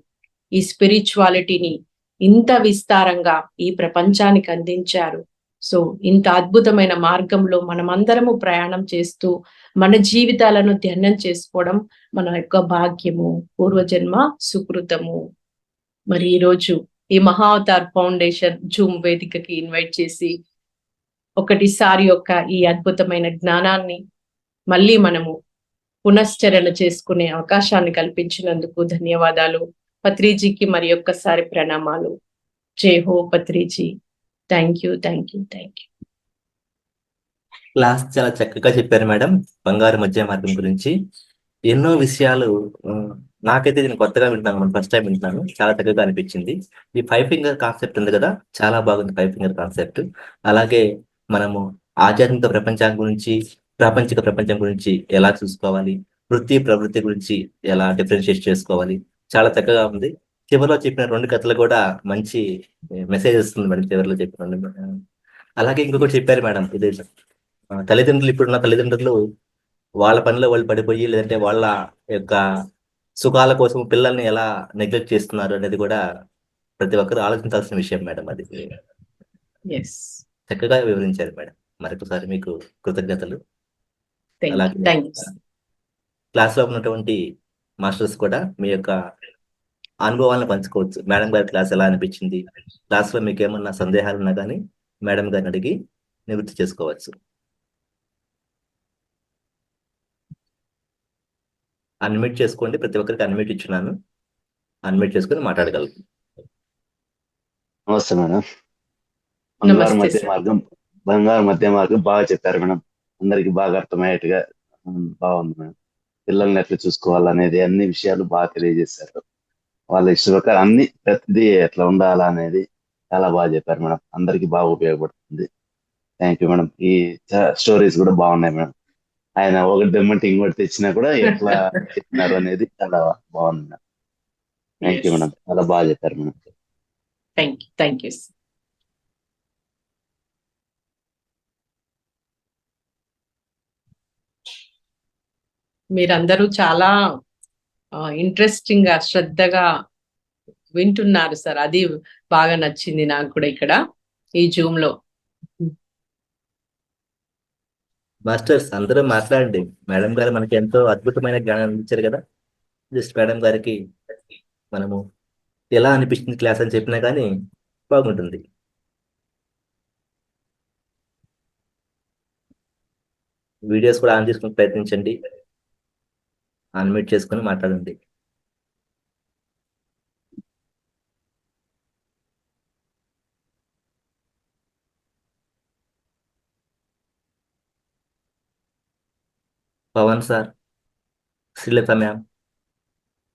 ఈ స్పిరిచువాలిటీని ఇంత విస్తారంగా ఈ ప్రపంచానికి అందించారు. సో ఇంత అద్భుతమైన మార్గంలో మనమందరము ప్రయాణం చేస్తూ మన జీవితాలను ధ్యానం చేసుకోవడం మన యొక్క భాగ్యము, పూర్వజన్మ సుకృతము. మరి ఈరోజు ఈ మహావతార్ ఫౌండేషన్ జూమ్ వేదికకి ఇన్వైట్ చేసి ఒకటిసారి యొక్క ఈ అద్భుతమైన జ్ఞానాన్ని మళ్ళీ మనము పునశ్చరణ చేసుకునే అవకాశాన్ని కల్పించినందుకు ధన్యవాదాలు. పత్రిజీకి మరి ఒక్కసారి ప్రణామాలు. జై హో పత్రిజీ. Thank you. క్లాస్ చాలా చక్కగా చెప్పారు మేడం. బంగారు మధ్య మార్గం గురించి ఎన్నో విషయాలు నాకైతే నేను కొత్తగా వింటున్నాను, ఫస్ట్ టైం వింటున్నాను. చాలా చక్కగా అనిపించింది. ఈ 5 ఫింగర్ కాన్సెప్ట్ ఉంది కదా, చాలా బాగుంది 5 ఫింగర్ కాన్సెప్ట్. అలాగే మనము ఆధ్యాత్మిక ప్రపంచం గురించి, ప్రాపంచిక ప్రపంచం గురించి ఎలా చూసుకోవాలి, వృత్తి ప్రవృత్తి గురించి ఎలా డిఫరెన్షియేట్ చేసుకోవాలి, చాలా చక్కగా ఉంది. చివరిలో చెప్పిన 2 కథలు కూడా మంచి మెసేజ్ వస్తుంది మేడం, చివరిలో చెప్పిన. అలాగే ఇంకొకటి చెప్పారు మేడం, ఇది తల్లిదండ్రులు, ఇప్పుడున్న తల్లిదండ్రులు వాళ్ళ పనిలో వాళ్ళు పడిపోయి, లేదంటే వాళ్ళ యొక్క సుఖాల కోసం పిల్లల్ని ఎలా నెగ్లెక్ట్ చేస్తున్నారు అనేది కూడా ప్రతి ఒక్కరు ఆలోచించాల్సిన విషయం మేడం. అది చక్కగా వివరించారు మేడం. మరొకసారి మీకు కృతజ్ఞతలు. అలాగే క్లాస్ లో ఉన్నటువంటి మాస్టర్స్ కూడా మీ యొక్క అనుభవాలను పంచుకోవచ్చు. మేడం గారి క్లాస్ ఎలా అనిపించింది, క్లాస్ లో మీకు ఏమన్నా సందేహాలు ఉన్నా కానీ మేడం గారిని అడిగి నివృత్తి చేసుకోవచ్చు. అన్మ్యూట్ చేసుకోండి, ప్రతి ఒక్కరికి అన్మ్యూట్ ఇచ్చున్నాను. అన్మ్యూట్ చేసుకుని మాట్లాడగలరు. నమస్తే మేడం. బంగారు మధ్య మార్గం బాగా చెప్పారు మేడం. అందరికి బాగా అర్థమయ్యేట్టుగా బాగుంది మేడం. పిల్లల్ని ఎట్లా చూసుకోవాలనేది అన్ని విషయాలు బాగా తెలియజేశారు. వాళ్ళ ఇష్ట ప్రకారం అన్ని ప్రతిదీ ఎట్లా ఉండాలా అనేది చాలా బాగా చెప్పారు మేడం. అందరికి బాగా ఉపయోగపడుతుంది. Thank you madam. ఈ స్టోరీస్ కూడా బాగున్నాయి మేడం. ఆయన ఒకటి దమ్మంటే ఇంకోటి తెచ్చినా కూడా ఎట్లా చెప్పినారు అనేది చాలా బాగుంది మేడం. Thank you madam. చాలా బాగా చెప్పారు మేడం. Thank you. మీరందరూ చాలా ఇంట్రెస్టింగ్ గా, శ్రద్ధగా వింటున్నారు సార్. అది బాగా నచ్చింది నాకు కూడా ఇక్కడ ఈ జూమ్ లో. మాస్టర్స్ అందరూ మాట్లాడండి. మేడం గారు మనకి ఎంతో అద్భుతమైన జ్ఞానం అందించారు కదా. జస్ట్ మేడం గారికి మనము ఎలా అనిపిస్తుంది క్లాస్ అని చెప్పినా కానీ బాగుంటుంది. వీడియోస్ కూడా ఆన్ చేసుకుని ప్రయత్నించండి, అన్మ్యూట్ చేసుకుని మాట్లాడండి. పవన్ సార్, శ్రీలత మ్యామ్,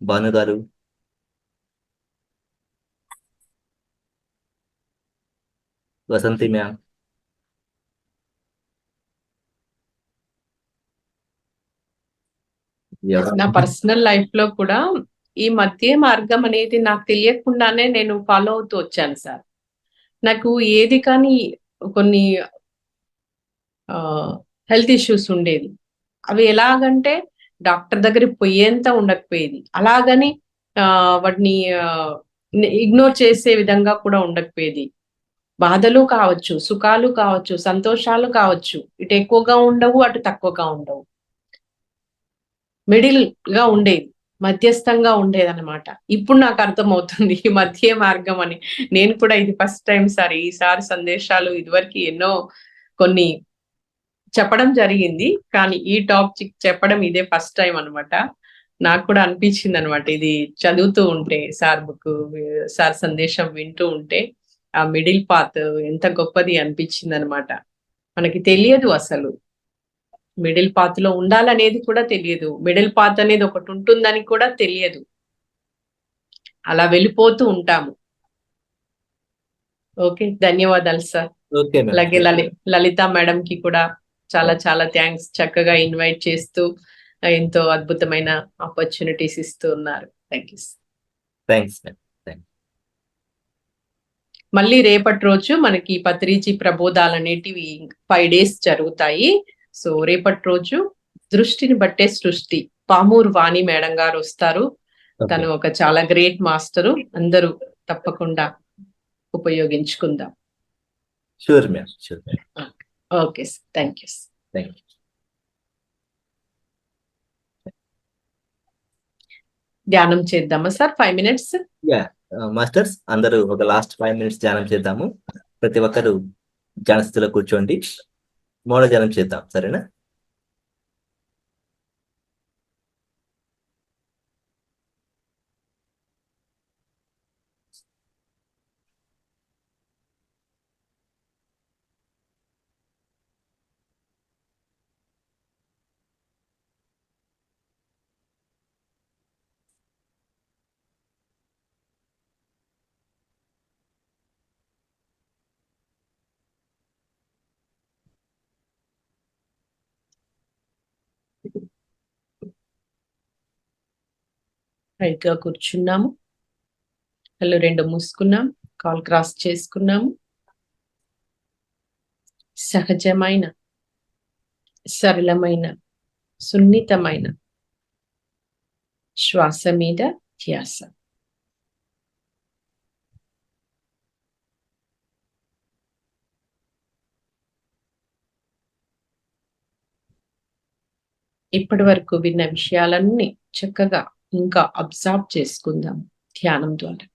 భాను గారు, వసంతి మ్యామ్, నా పర్సనల్ లైఫ్ లో కూడా ఈ మధ్య మార్గం అనేది నాకు తెలియకుండానే నేను ఫాలో అవుతూ వచ్చాను సార్. నాకు ఏది కానీ కొన్ని హెల్త్ ఇష్యూస్ ఉండేది. అవి ఎలాగంటే డాక్టర్ దగ్గరికి పోయేంత ఉండకపోయేది. అలాగని వాటిని ఇగ్నోర్ చేసే విధంగా కూడా ఉండకపోయేది. బాధలు కావచ్చు, సుఖాలు కావచ్చు, సంతోషాలు కావచ్చు. ఇటు ఎక్కువగా ఉండవు, అటు తక్కువగా ఉండవు. మిడిల్ గా ఉండేది. మధ్యస్థంగా ఉండేదన్నమాట. ఇప్పుడు నాకు అర్థమవుతుంది ఈ మధ్య మార్గం అని. నేను కూడా ఇది ఫస్ట్ టైం సార్. ఈసారి సందేశాలు ఇదివరకు ఎన్నో కొన్ని చెప్పడం జరిగింది. కానీ ఈ టాపిక్ చెప్పడం ఇదే ఫస్ట్ టైం అన్నమాట. నాకు కూడా అనిపించిందన్నమాట. ఇది చదువుతూ ఉంటే సార్ బుక్, సార్ సందేశం వింటూ ఉంటే ఆ మిడిల్ పాత్ ఎంత గొప్పది అనిపించిందన్నమాట. మనకి తెలియదు అసలు. మిడిల్ పాత్ లో ఉండాలనేది కూడా తెలియదు. మిడిల్ పాత్ అనేది ఒకటి ఉంటుందని కూడా తెలియదు. అలా వెళ్ళిపోతూ ఉంటాము. ఓకే. ధన్యవాదాలు సార్. ఓకే అలాగే మేడం. లలిత మేడం కి కూడా చాలా చాలా థ్యాంక్స్. చక్కగా ఇన్వైట్ చేస్తూ ఎంతో అద్భుతమైన ఆపర్చునిటీస్ ఇస్తూ ఉన్నారు. Thank you. Thanks madam. మళ్ళీ రేపటి రోజు మనకి పత్రిజీ ప్రబోధాలు అనేటివి 5 days జరుగుతాయి. సో రేపటి రోజు దృష్టిని బట్టే సృష్టి, పామూరు వాణి మేడం గారు వస్తారు. తను ఒక చాలా గ్రేట్ మాస్టరు. అందరూ తప్పకుండా ఉపయోగించుకుందాం. Sure ma'am, sure ma'am. Okay sir. Thank you. Thank you. ధ్యానం చేద్దామా సార్ 5 minutes? యా మాస్టర్స్, అందరూ ఒక లాస్ట్ 5 minutes ధ్యానం చేద్దాము. ప్రతి ఒక్కరు ధ్యాన స్థితిలో కూర్చోండి. మౌన ధ్యానం చేద్దాం, సరేనా? రైట్ గా కూర్చున్నాము. కళ్ళు 2 మూసుకున్నాం. కాల్ క్రాస్ చేసుకున్నాము. సహజమైన, సరళమైన, సున్నితమైన శ్వాస మీద ధ్యాస. ఇప్పటి వరకు విన్న విషయాలన్నీ చక్కగా ఇంకా అబ్జర్వ్ చేసుకుందాం ధ్యానం ద్వారా.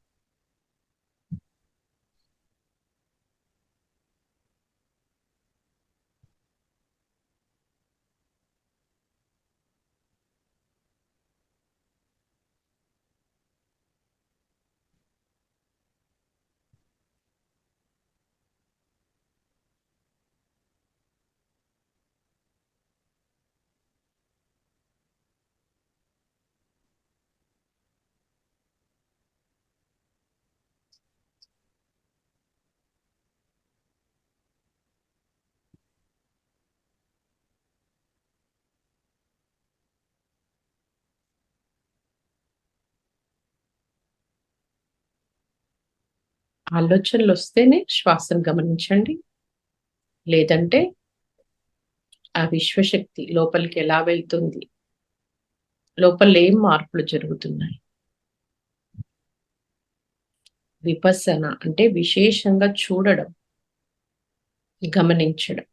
ఆలోచనలు వస్తేనే శ్వాసను గమనించండి. లేదంటే ఆ విశ్వశక్తి లోపలికి ఎలా వెళ్తుంది, లోపల ఏం మార్పులు జరుగుతున్నాయి. విపස්සన అంటే విశేషంగా చూడడం, గమనించడం.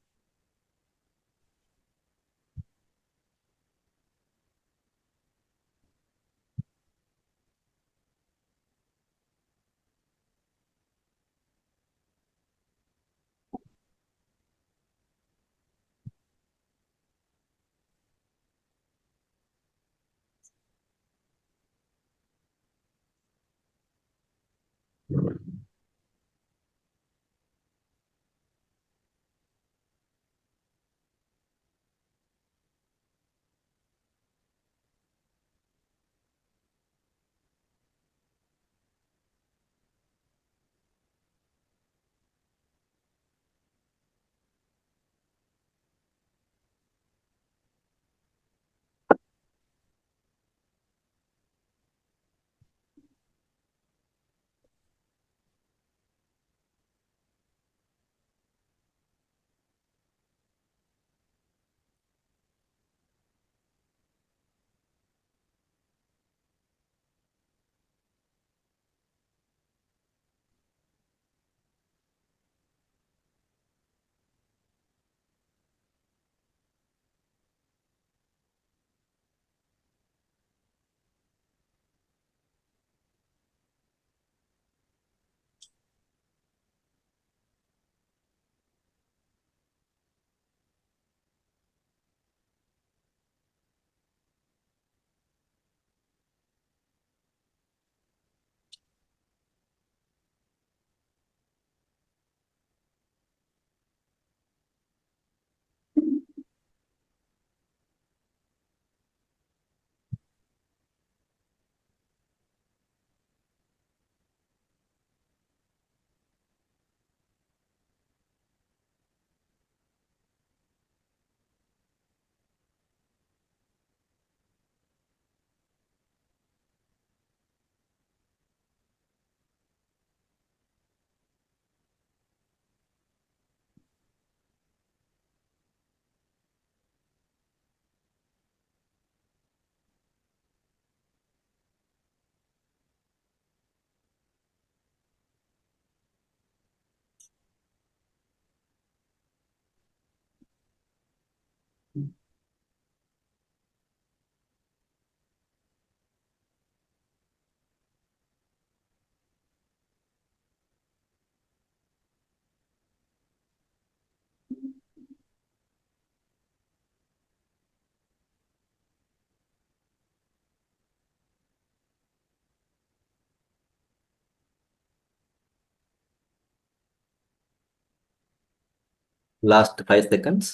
Last 5 seconds.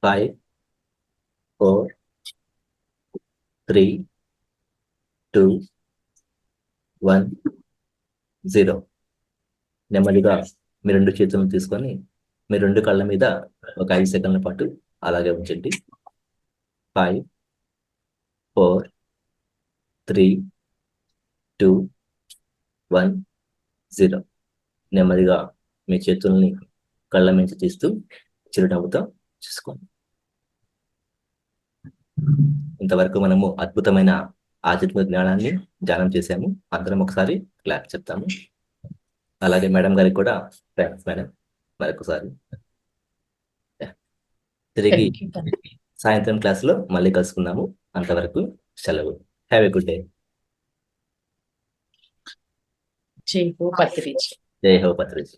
5, 4, 3, 2, 1, 0. నెమ్మదిగా మీ 2 చేతులను తీసుకొని మీ 2 కళ్ళ మీద ఒక 5 సెకండ్ల పాటు అలాగే ఉంచండి. 5, 4, 3, 2, 1, 0. నెమ్మదిగా మీ చేతుల్ని కళ్ళ నుంచి తీస్తూ చిరునవ్వుతో చూసుకోండి. ఇంతవరకు మనము అద్భుతమైన ఆధ్యాత్మిక జ్ఞానాన్ని ధ్యానం చేశాము. అందరం ఒకసారి క్లాప్ చెప్తాము. అలాగే మేడం గారికి కూడా థ్యాంక్స్ మేడం మరొకసారి. తిరిగి Thank you. సాయంత్రం క్లాసులో మళ్ళీ కలుసుకుందాము. అంతవరకు సెలవు. Have a good day. జై హో పత్రిజీ. జై హో పత్రిజీ.